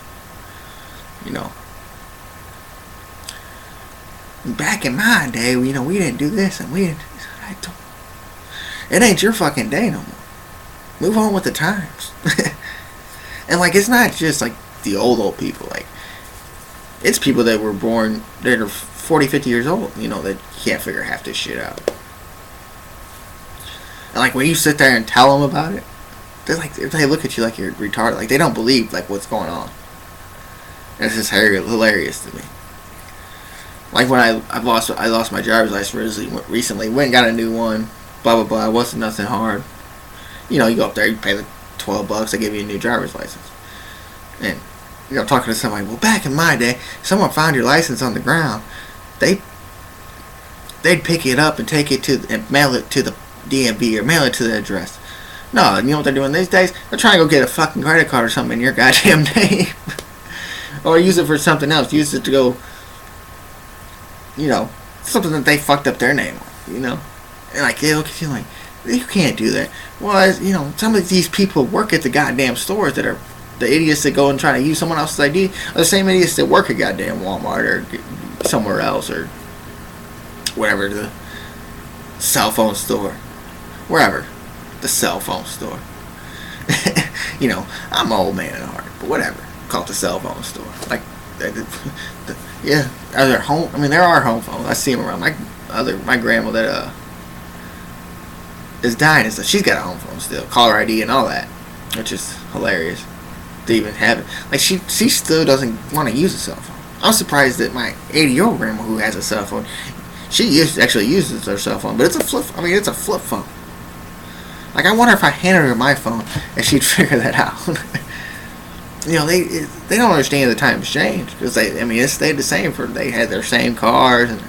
Back in my day, we didn't do this and we didn't. It ain't your fucking day no more. Move on with the times. And, like, it's not just, like, the old people. Like, it's people that were born, that are 40, 50 years old, that can't figure half this shit out. And, like, when you sit there and tell them about it, they look at you like you're retarded. Like, they don't believe, like, what's going on. And it's just hilarious to me. Like, when I lost my driver's license recently, went and got a new one, blah, blah, blah. It wasn't nothing hard. You go up there, you pay the $12, they give you a new driver's license. And, talking to somebody, well, back in my day, someone found your license on the ground, they'd pick it up and take it and mail it to the DMV or mail it to the address. No, you know what they're doing these days? They're trying to go get a fucking credit card or something in your goddamn name. or use it for something else. Use it to go, something that they fucked up their name on, And like they look at you like, you can't do that. Well, some of these people work at the goddamn stores that are the idiots that go and try to use someone else's ID are the same idiots that work at goddamn Walmart or somewhere else or whatever, the cell phone store, wherever, the cell phone store. I'm an old man at heart, but whatever. Call it the cell phone store. Like, yeah, are there home? I mean, there are home phones. I see them around. My grandma that is dying and stuff. She's got a home phone still, caller ID and all that, which is hilarious to even have it. Like she still doesn't want to use a cell phone. I'm surprised that my 80-year-old grandma who has a cell phone, she actually uses her cell phone, but it's a flip. I mean, it's a flip phone. Like, I wonder if I handed her my phone and she'd figure that out. They don't understand the times change because it stayed the same they had their same cars and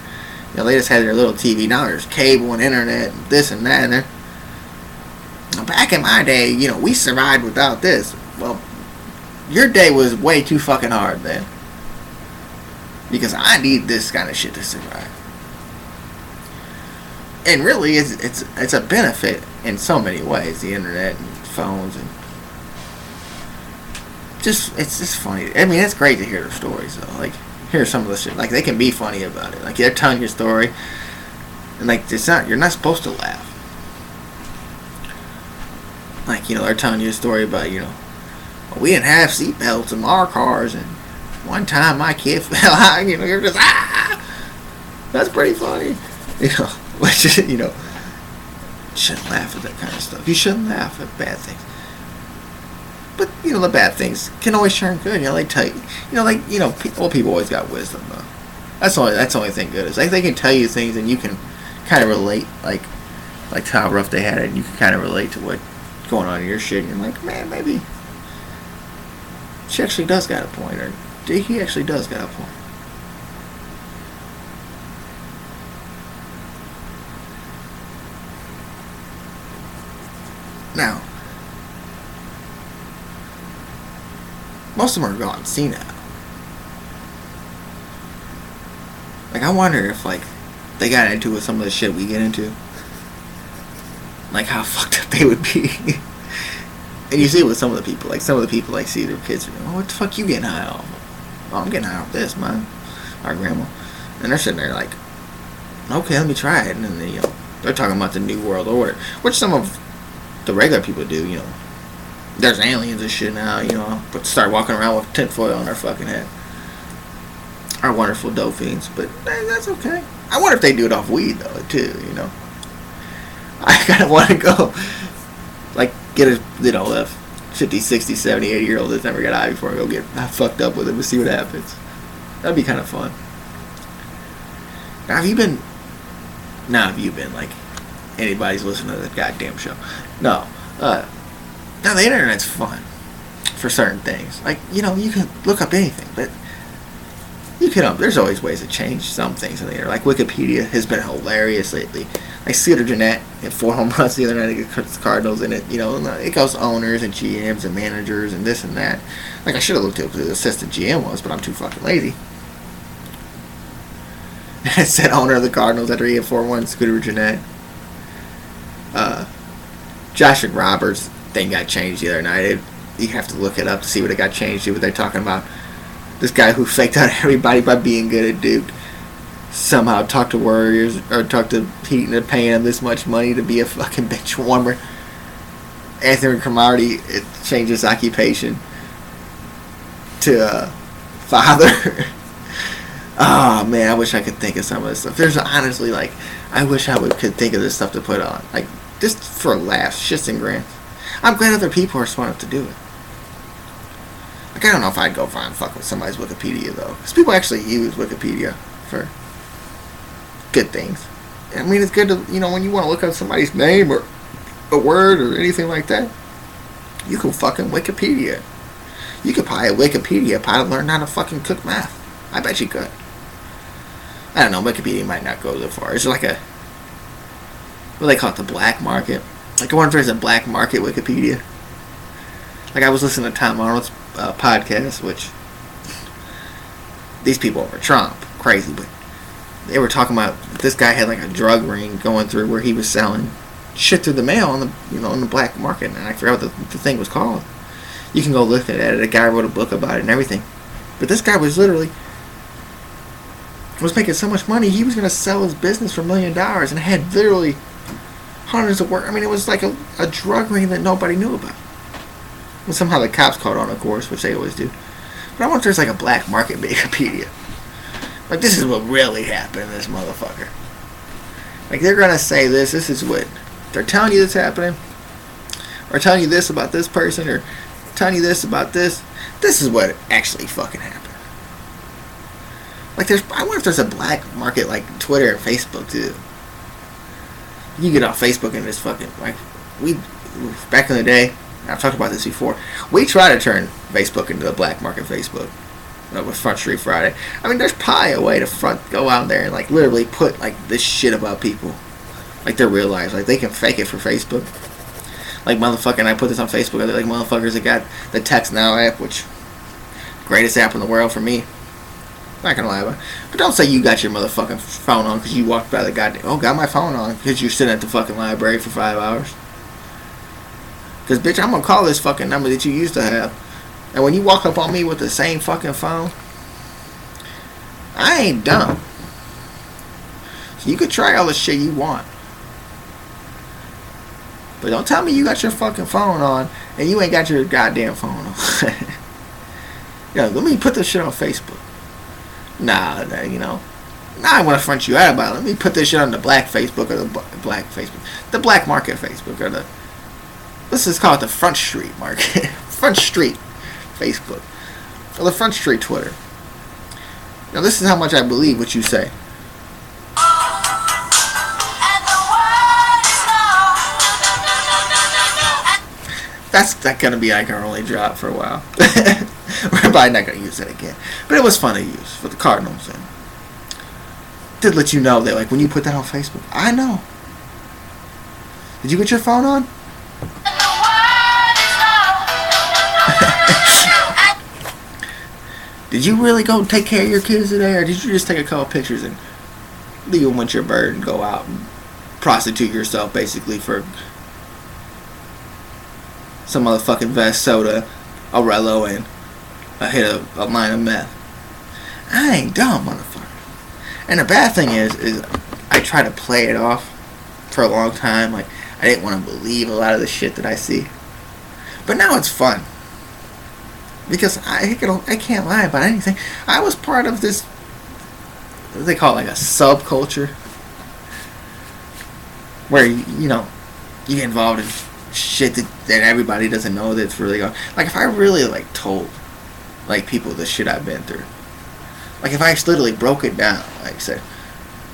they just had their little TV. Now there's cable and internet and this and that. And back in my day, we survived without this. Well, your day was way too fucking hard then, because I need this kind of shit to survive. And really, it's a benefit in so many ways. The internet and phones and it's just funny. I mean, it's great to hear their stories though. Like, hear some of the shit. Like, they can be funny about it. Like, they're telling your story, and like, you're not supposed to laugh. Like, they're telling you a story about, we didn't have seatbelts in our cars, and one time my kid fell out. You're just that's pretty funny. Shouldn't laugh at that kind of stuff. You shouldn't laugh at bad things. But, the bad things can always turn good. They tell you, old people always got wisdom, though. That's the only thing good is, like, they can tell you things and you can kind of relate, like how rough they had it, and you can kind of relate to what's going on in your shit, and you're like, man, maybe she actually does got a point, or he actually does got a point. Now, most of them are gone senile. Like, I wonder if, they got into with some of the shit we get into. Like, how fucked up they would be. And you see it with some of the people. Like, some of the people, see their kids, what the fuck you getting high off? Oh, I'm getting high off this, man. Our grandma. And they're sitting there like, okay, let me try it. And then, they're talking about the New World Order. Which some of the regular people do, There's aliens and shit now, but start walking around with tinfoil on their fucking head. Our wonderful dope fiends, but that's okay. I wonder if they do it off weed, though, too, I kind of want to go, get a 50, 60, 70, 80-year-old that's never got high before and go get fucked up with it and see what happens. That'd be kind of fun. Now, have you been, anybody's listening to that goddamn show? No. Now, the internet's fun for certain things. You can look up anything, but there's always ways to change some things in the internet. Like, Wikipedia has been hilarious lately. Like, Cedar Jeanette hit 4 home runs the other night against the Cardinals, and it goes owners and GMs and managers and this and that. Like, I should have looked up who the assistant GM was, but I'm too fucking lazy. It said owner of the Cardinals after he hit 4-1, Scooter Jeanette. Josh McRoberts thing got changed the other night. You have to look it up to see what it got changed to. What they're talking about. This guy who faked out everybody by being good at Duke somehow talked to Warriors or talked to Heat into paying him this much money to be a fucking bench warmer. Anthony Cromartie changed his occupation to father. Oh man, I wish I could think of some of this stuff. There's honestly I wish I could think of this stuff to put on, just for laughs, shits and grins. I'm glad other people are smart enough to do it. I don't know if I'd go find fuck with somebody's Wikipedia though, because people actually use Wikipedia for good things. I mean, it's good to when you want to look up somebody's name or a word or anything like that, you can fucking Wikipedia. You could probably Wikipedia to learn how to fucking cook meth. I bet you could. I don't know, Wikipedia might not go that far. It's like what do they call it, the black market? I wonder if there's a black market Wikipedia. I was listening to Tom Arnold's podcast, which these people are Trump crazy, but they were talking about this guy had like a drug ring going through where he was selling shit through the mail on the black market, and I forgot what the thing was called. You can go look at it. A guy wrote a book about it and everything. But this guy was making so much money, he was going to sell his business for $1 million and had literally hundreds of work. I mean, it was like a drug ring that nobody knew about. And somehow the cops caught on, of course, which they always do. But I wonder if there's like a black market Wikipedia. Like, this is what really happened in this motherfucker. Like, they're going to say this is what they're telling you that's happening, or telling you this about this person, or telling you this about this. This is what actually fucking happened. Like, I wonder if there's a black market like Twitter and Facebook too. You get off Facebook and just fucking, like, we back in the day, I've talked about this before, we try to turn Facebook into a black market Facebook with Front Street Friday. I mean, there's probably a way to go out there and like literally put like this shit about people, like their real lives. Like, they can fake it for Facebook. Like, motherfucking, I put this on Facebook. They're like, motherfuckers that got the Text Now app, which greatest app in the world for me. Not gonna lie about it. But don't say you got your motherfucking phone on because you walked by the goddamn. Oh, got my phone on because you're sitting at the fucking library for 5 hours. Because, bitch, I'm gonna call this fucking number that you used to have. And when you walk up on me with the same fucking phone, I ain't dumb. So you could try all the shit you want. But don't tell me you got your fucking phone on and you ain't got your goddamn phone on. Yo, let me put this shit on Facebook. Nah, now I want to front you out about it. Let me put this shit on the black Facebook or the black Facebook. The black market Facebook or the... Let's just call it the Front Street market. Front Street Facebook. Or the Front Street Twitter. Now this is how much I believe what you say. That's gonna be like our only drop for a while. We're probably not gonna use it again. But it was fun to use for the Cardinals, and did let you know that, like, when you put that on Facebook, I know. Did you get your phone on? Did you really go take care of your kids today, or did you just take a couple pictures and leave them with your bird and go out and prostitute yourself basically for some motherfucking Vest soda, a Rello, and a hit of a line of meth? I ain't dumb, motherfucker. And the bad thing is I try to play it off for a long time. Like, I didn't want to believe a lot of the shit that I see. But now it's fun. Because I can't lie about anything. I was part of this, what they call it, like a subculture. Where, you get involved in shit that everybody doesn't know that's really going. Like, if I really, like, told, like, people the shit I've been through. Like, if I literally broke it down, like, said,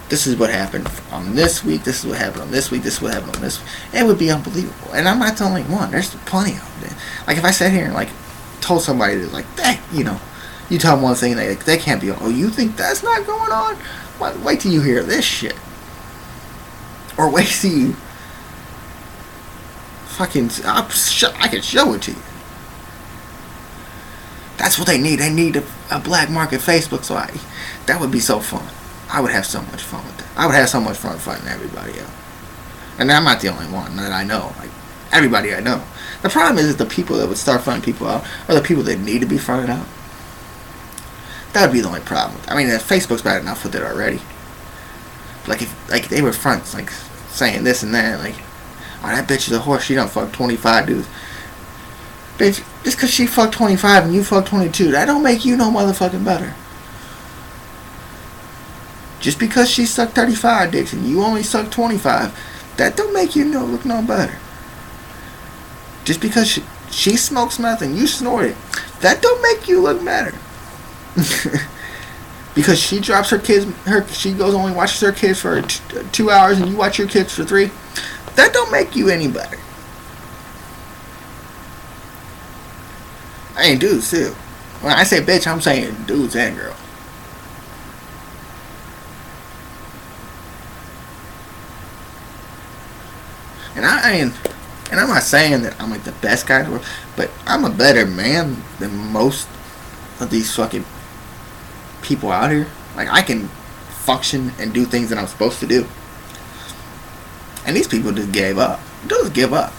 this is what happened on this week, this is what happened on this week, this is what happened on this week, it would be unbelievable. And I'm not the only one. There's plenty of them. Like, if I sat here and, like, told somebody that, like, that, you tell them one thing, they can't be, oh, you think that's not going on? Wait till you hear this shit. Or wait till you fucking, I can show it to you. That's what they need. They need a black market Facebook. So that would be so fun. I would have so much fun with that. I would have so much fun fighting everybody out. And I'm not the only one that I know. Like, everybody I know. The problem is that the people that would start fronting people out are the people that need to be fronted out. That would be the only problem. I mean, Facebook's bad enough with it already. Like, if they were fronts, like, saying this and that, like, oh, that bitch is a horse, she done fucked 25 dudes. Bitch, just because she fucked 25 and you fucked 22, that don't make you no motherfucking better. Just because she sucked 35 dicks and you only sucked 25, that don't make you look no better. Just because she smokes meth and you snort it, that don't make you look better. Because she drops she goes only watches her kids for 2 hours and you watch your kids for 3, that don't make you any better. I ain't dudes too. When I say bitch, I'm saying dudes and girls. And I'm not saying that I'm like the best guy in the world, but I'm a better man than most of these fucking people out here. Like, I can function and do things that I'm supposed to do. And these people just gave up. Just give up.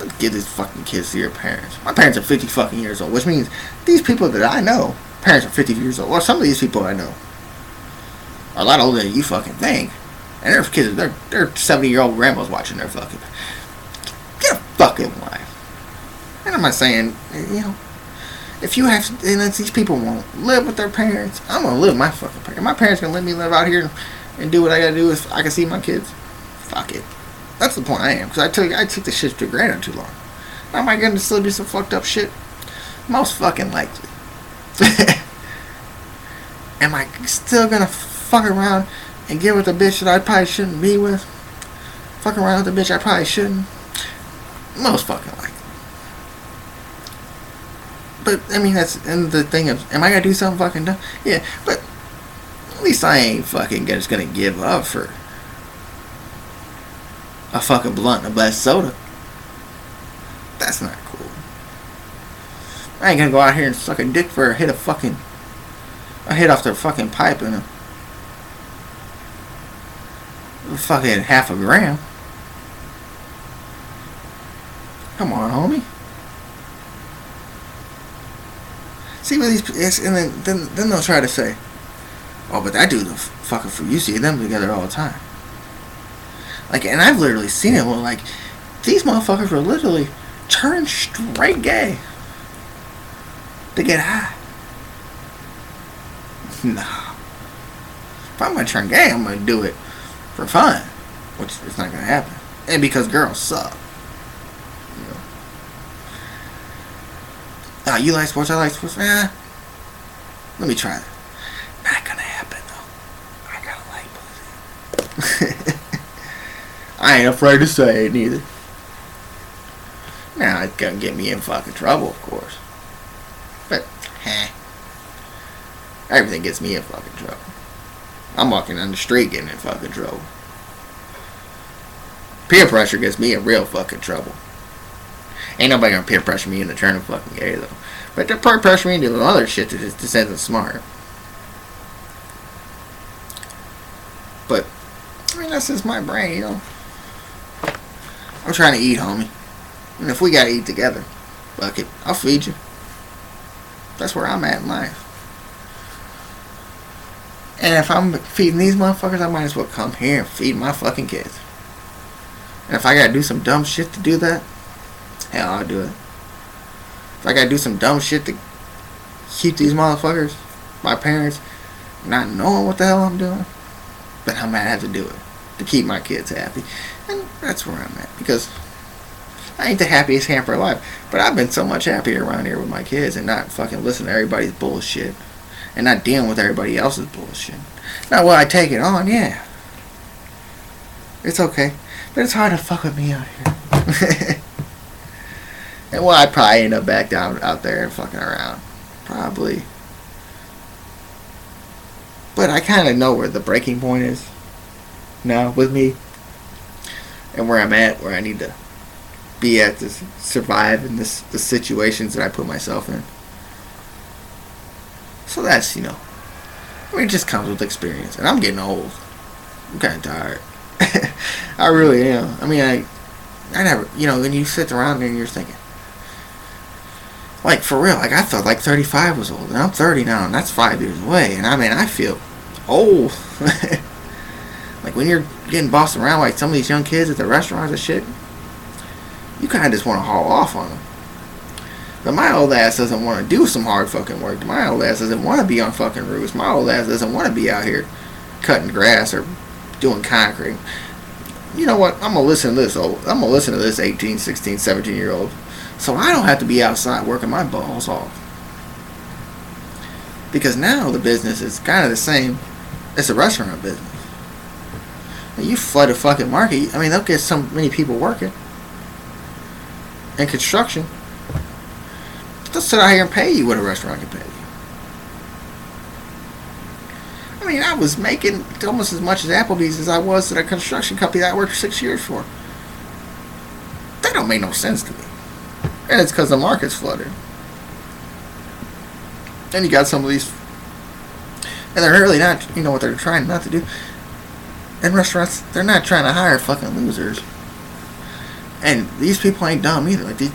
Let's give these fucking kids to your parents. My parents are 50 fucking years old, which means these people that I know, parents are 50 years old. Or some of these people I know are a lot older than you fucking think. And their kids, they're 70-year-old grandmas watching their fucking... Get a fucking life. And I'm not saying, if you have... And these people won't live with their parents, I'm going to live with my fucking parents. My parents going to let me live out here and do what I got to do if I can see my kids. Fuck it. That's the point I am. Because I took the shit for granted too long. Now, am I going to still do some fucked up shit? Most fucking likely. Am I still going to fuck around and get with a bitch that I probably shouldn't be with? Fuck around with a bitch I probably shouldn't? Most fucking likely. But, I mean, that's and the thing of, am I going to do something fucking dumb? Yeah, but at least I ain't fucking just going to give up for a fucking blunt and a glass of soda. That's not cool. I ain't gonna go out here and suck a dick for a hit off the fucking pipe and a fucking half a gram. Come on, homie. See what these, and then they'll try to say, oh, but that dude's a fucking fool. You see them together all the time. Like, and I've literally seen it where, like, these motherfuckers were literally turned straight gay to get high. No. If I'm gonna turn gay, I'm gonna do it for fun, which is not gonna happen. And because girls suck. Oh, you like sports, I like sports. Let me try it. Not gonna happen, though. I gotta like pussy. I ain't afraid to say it, neither. Now, it's gonna get me in fucking trouble, of course. But, everything gets me in fucking trouble. I'm walking down the street getting in fucking trouble. Peer pressure gets me in real fucking trouble. Ain't nobody gonna peer pressure me into turning fucking gay, though. But they're peer pressure me into other shit that just isn't smart. But, I mean, that's just my brain, I'm trying to eat, homie. And if we gotta eat together, fuck it, I'll feed you. That's where I'm at in life. And if I'm feeding these motherfuckers, I might as well come here and feed my fucking kids. And if I gotta do some dumb shit to do that, hell, I'll do it. If I gotta do some dumb shit to keep these motherfuckers, my parents, not knowing what the hell I'm doing, then I might have to do it to keep my kids happy. And that's where I'm at. Because I ain't the happiest camper alive, but I've been so much happier around here with my kids and not fucking listening to everybody's bullshit. And not dealing with everybody else's bullshit. Now, will I take it on? Yeah. It's okay. But it's hard to fuck with me out here. And well, I'd probably end up back down out there and fucking around. Probably. But I kind of know where the breaking point is now with me. And where I'm at, where I need to be at to survive in the situations that I put myself in. So that's, I mean, it just comes with experience. And I'm getting old. I'm kind of tired. I really am. I mean, I never, when you sit around there and you're thinking, like, for real, like, I thought, like, 35 was old. And I'm 30 now, and that's 5 years away. And, I mean, I feel old. Like, when you're getting bossed around like some of these young kids at the restaurants and shit, you kind of just want to haul off on them. But my old ass doesn't want to do some hard fucking work. My old ass doesn't want to be on fucking roofs. My old ass doesn't want to be out here cutting grass or doing concrete. You know what? I'm going to listen to this old. I'm going to listen to this 18, 16, 17-year-old. So I don't have to be outside working my balls off. Because now the business is kind of the same as the restaurant business. You flood a fucking market. I mean, they'll get so many people working. And construction. They'll sit out here and pay you what a restaurant can pay you. I mean, I was making almost as much as Applebee's as I was at a construction company that I worked 6 years for. That don't make no sense to me. And it's because the market's flooded. And you got some of these, and they're really not, you know what they're trying not to do. In restaurants, they're not trying to hire fucking losers. And these people ain't dumb either. Like, these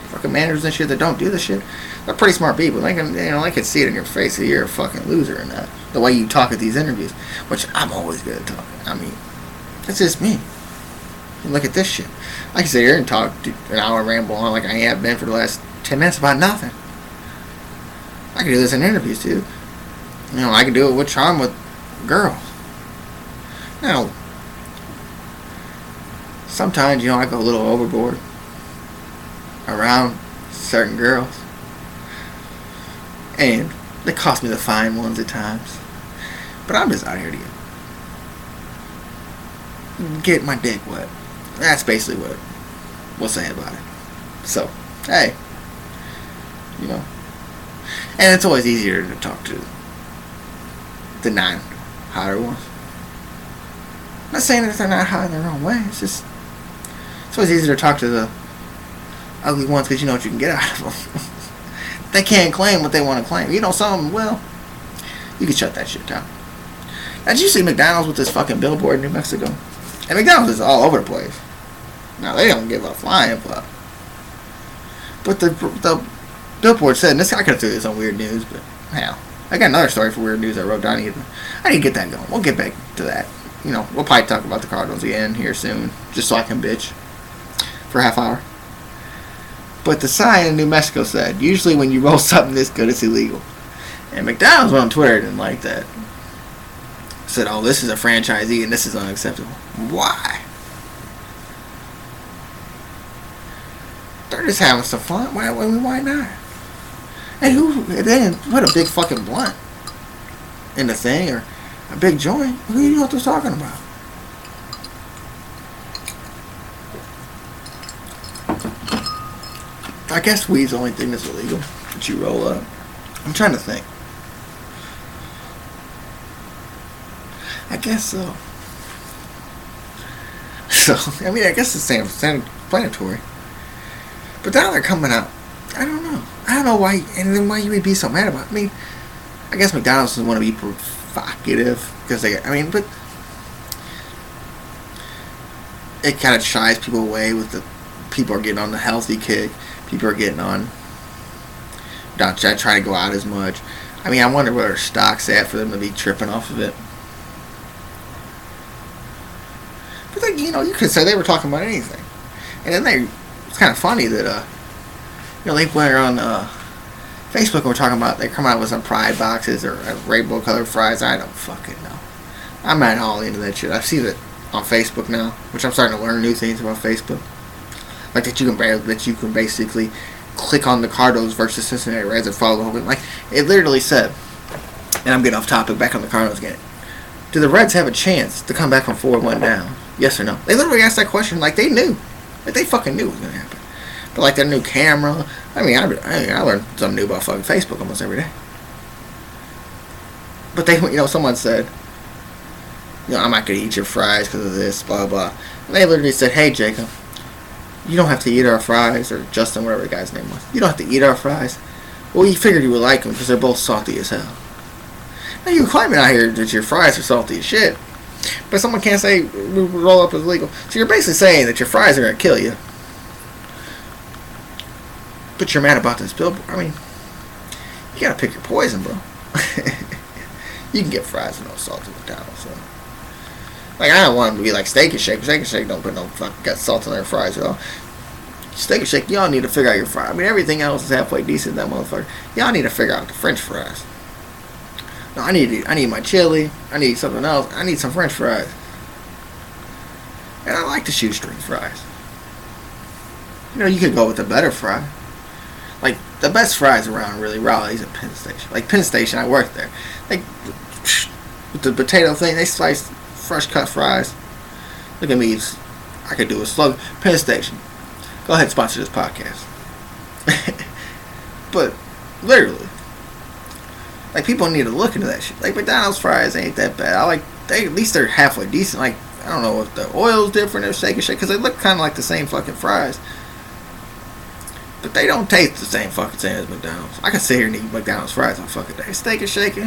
fucking managers and shit that don't do this shit, they're pretty smart people. They can, you know, I can see it in your face that you're a fucking loser in that. The way you talk at these interviews, which I'm always good at talking. I mean, it's just me. And look at this shit. I can sit here and talk an hour, ramble on like I have been for the last 10 minutes about nothing. I can do this in interviews too. You know, I can do it with charm with girls. Now, sometimes, you know, I go a little overboard around certain girls. And they cost me the fine ones at times. But I'm just out here to get my dick wet. That's basically what we'll say about it. So, hey. You know. And it's always easier to talk to the non-hotter ones. I'm not saying that they're not hot in their own way. It's just, it's always easier to talk to the ugly ones because you know what you can get out of them. They can't claim what they want to claim. You know, some of them will. You can shut that shit down. Now, did you see McDonald's with this fucking billboard in New Mexico? And McDonald's is all over the place. Now, they don't give a flying fuck. But the billboard said, and this, I could have threw this on Weird News, but hell, I got another story for Weird News I wrote down. I need to get that going. We'll get back to that. You know, we'll probably talk about the Cardinals again here soon, just so I can bitch for a half hour. But the sign in New Mexico said, usually when you roll something this good, it's illegal. And McDonald's went on Twitter and didn't like that. Said, oh, this is a franchisee and this is unacceptable. Why? They're just having some fun. Why not? And they didn't put a big fucking blunt in the thing or a big joint. Who do you know what they're talking about? I guess weed's the only thing that's illegal that you roll up. I'm trying to think. I guess so. So, I mean, I guess it's self-explanatory. But now they're coming out. I don't know. I don't know why, and then why you would be so mad about it. I mean, I guess McDonald's doesn't want to be provocative because but it kind of shies people away with the people are getting on the healthy kick. People are getting on not trying to go out as much. I mean, I wonder where their stock's at for them to be tripping off of it. But then, you know, you could say they were talking about anything. And then it's kind of funny that, you know, they went on Facebook and were talking about, they come out with some Pride boxes or rainbow colored fries. I don't fucking know. I'm not all into that shit. I've seen it on Facebook now, which I'm starting to learn new things about Facebook. Like that you can basically click on the Cardinals versus Cincinnati Reds and follow the whole thing. Like, it literally said, and I'm getting off topic, back on the Cardinals again. Do the Reds have a chance to come back from 4-1 down? Yes or no? They literally asked that question like they knew. Like they fucking knew it was going to happen. But like their new camera, I mean, I learned something new about fucking Facebook almost every day. But they, you know, someone said, you know, I'm not going to eat your fries because of this, blah, blah. And they literally said, hey, Jacob, you don't have to eat our fries, or Justin, whatever the guy's name was. You don't have to eat our fries. Well, you figured you would like them because they're both salty as hell. Now, you're claiming out here that your fries are salty as shit, but someone can't say roll up is legal. So you're basically saying that your fries are going to kill you. But you're mad about this billboard. I mean, you got to pick your poison, bro. You can get fries with no salt in McDonald's, so. Like, I don't want them to be like Steak and Shake. Steak and Shake don't put no fucking got salt in their fries at all. Steak and Shake, y'all need to figure out your fries. I mean, everything else is halfway decent, that motherfucker. Y'all need to figure out the French fries. No, I need my chili. I need something else. I need some French fries. And I like the shoestring fries. You know, you could go with a better fry. Like, the best fries around really Raleigh's at Penn Station. Like, Penn Station, I worked there. Like, with the potato thing, they sliced fresh cut fries. Look at me. I could do a slug. Penn Station. Go ahead and sponsor this podcast. But, literally. Like, people need to look into that shit. Like, McDonald's fries ain't that bad. At least they're halfway decent. Like, I don't know if the oil's different or Steak and Shake, because they look kind of like the same fucking fries. But they don't taste the same fucking same as McDonald's. I can sit here and eat McDonald's fries all fucking day. Steak and shake,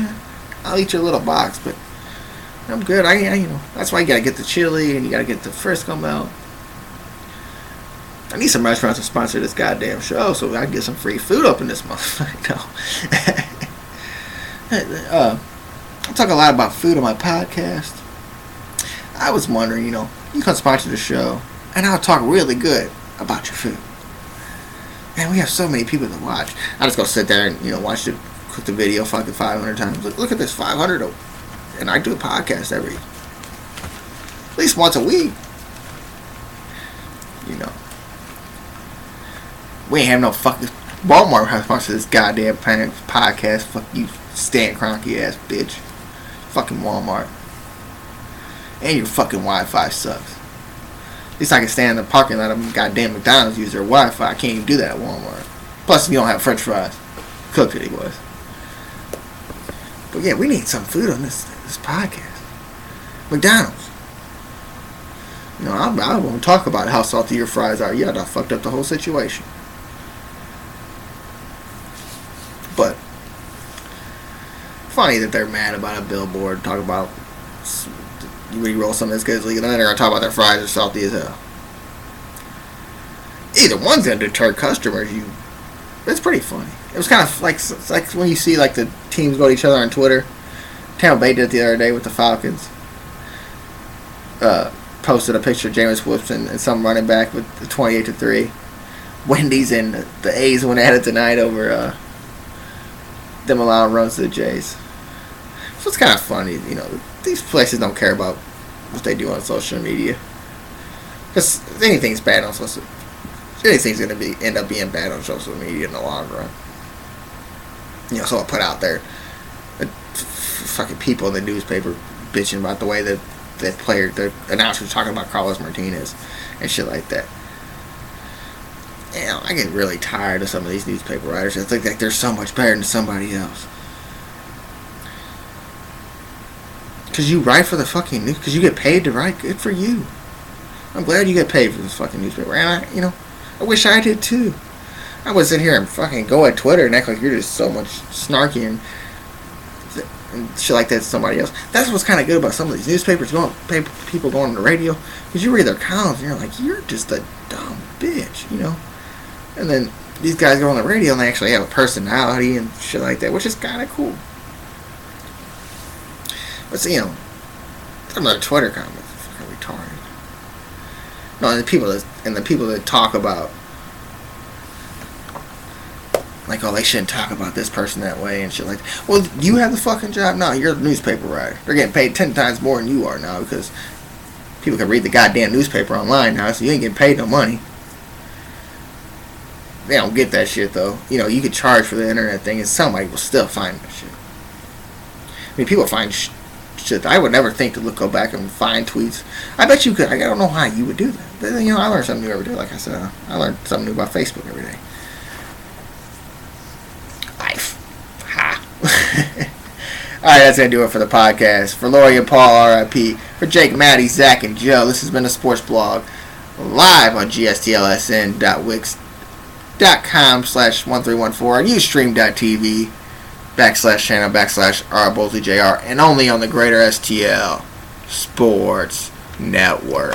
I'll eat your little box, but I'm good. That's why you gotta get the chili and you gotta get the Frisco melt. I need some restaurants to sponsor this goddamn show so I can get some free food up in this motherfucker. No. I talk a lot about food on my podcast. I was wondering, you can sponsor the show and I'll talk really good about your food. Man, we have so many people to watch. I just go sit there and, watch the video fucking 500 times. Look at this, 500. And I do a podcast at least once a week. We ain't have no fucking... Walmart has sponsored this goddamn podcast. Fuck you, Stan Kroenke ass bitch. Fucking Walmart. And your fucking Wi-Fi sucks. At least I can stand in the parking lot of goddamn McDonald's use their Wi-Fi. I can't even do that at Walmart. Plus, you don't have French fries. Cooked it, was. But yeah, we need some food on this podcast. McDonald's. I won't talk about how salty your fries are. Yeah, that fucked up the whole situation. But funny that they're mad about a billboard. Talk about when you roll something that's good as legal, and then they're gonna talk about their fries are salty as hell. Either one's gonna deter customers. It's pretty funny. It was kind of like when you see like the teams go to each other on Twitter. Tampa Bay did it the other day with the Falcons. Posted a picture of Jameis Winston and some running back with the 28-3. Wendy's and the A's went at it tonight over them allowing runs to the Jays. So it's kind of funny, these places don't care about what they do on social media. Because anything's bad on social media. Anything's going to end up being bad on social media in the long run. So I'll put out there fucking people in the newspaper bitching about the way that the announcers talking about Carlos Martinez and shit like that. I get really tired of some of these newspaper writers. I think like they're so much better than somebody else. Because you write for the fucking news. Because you get paid to write. Good for you. I'm glad you get paid for this fucking newspaper. And I wish I did too. I would sit here and fucking go at Twitter and act like you're just so much snarky and shit like that to somebody else. That's what's kind of good about some of these newspapers. People going on the radio. Because you read their columns and you're like, you're just a dumb bitch, And then these guys go on the radio and they actually have a personality and shit like that, which is kind of cool. But some of the Twitter comments are fucking retarded. No, and the people that talk about like, oh, they shouldn't talk about this person that way and shit like that. Well, you have the fucking job? No, you're the newspaper writer. They're getting paid 10 times more than you are now because people can read the goddamn newspaper online now, so you ain't getting paid no money. They don't get that shit, though. You could charge for the internet thing and somebody will still find that shit. I mean, people find shit. I would never think to go back and find tweets. I bet you could. I don't know how you would do that. But, I learn something new every day. Like I said, I learn something new about Facebook every day. Life. Ha. Alright, that's going to do it for the podcast. For Lori and Paul, R.I.P. For Jake, Maddie, Zach, and Joe, this has been a sports blog live on gstlsn.wix.com/1314 and Ustream.tv /channel/RBolseyJR and only on the Greater STL Sports Network.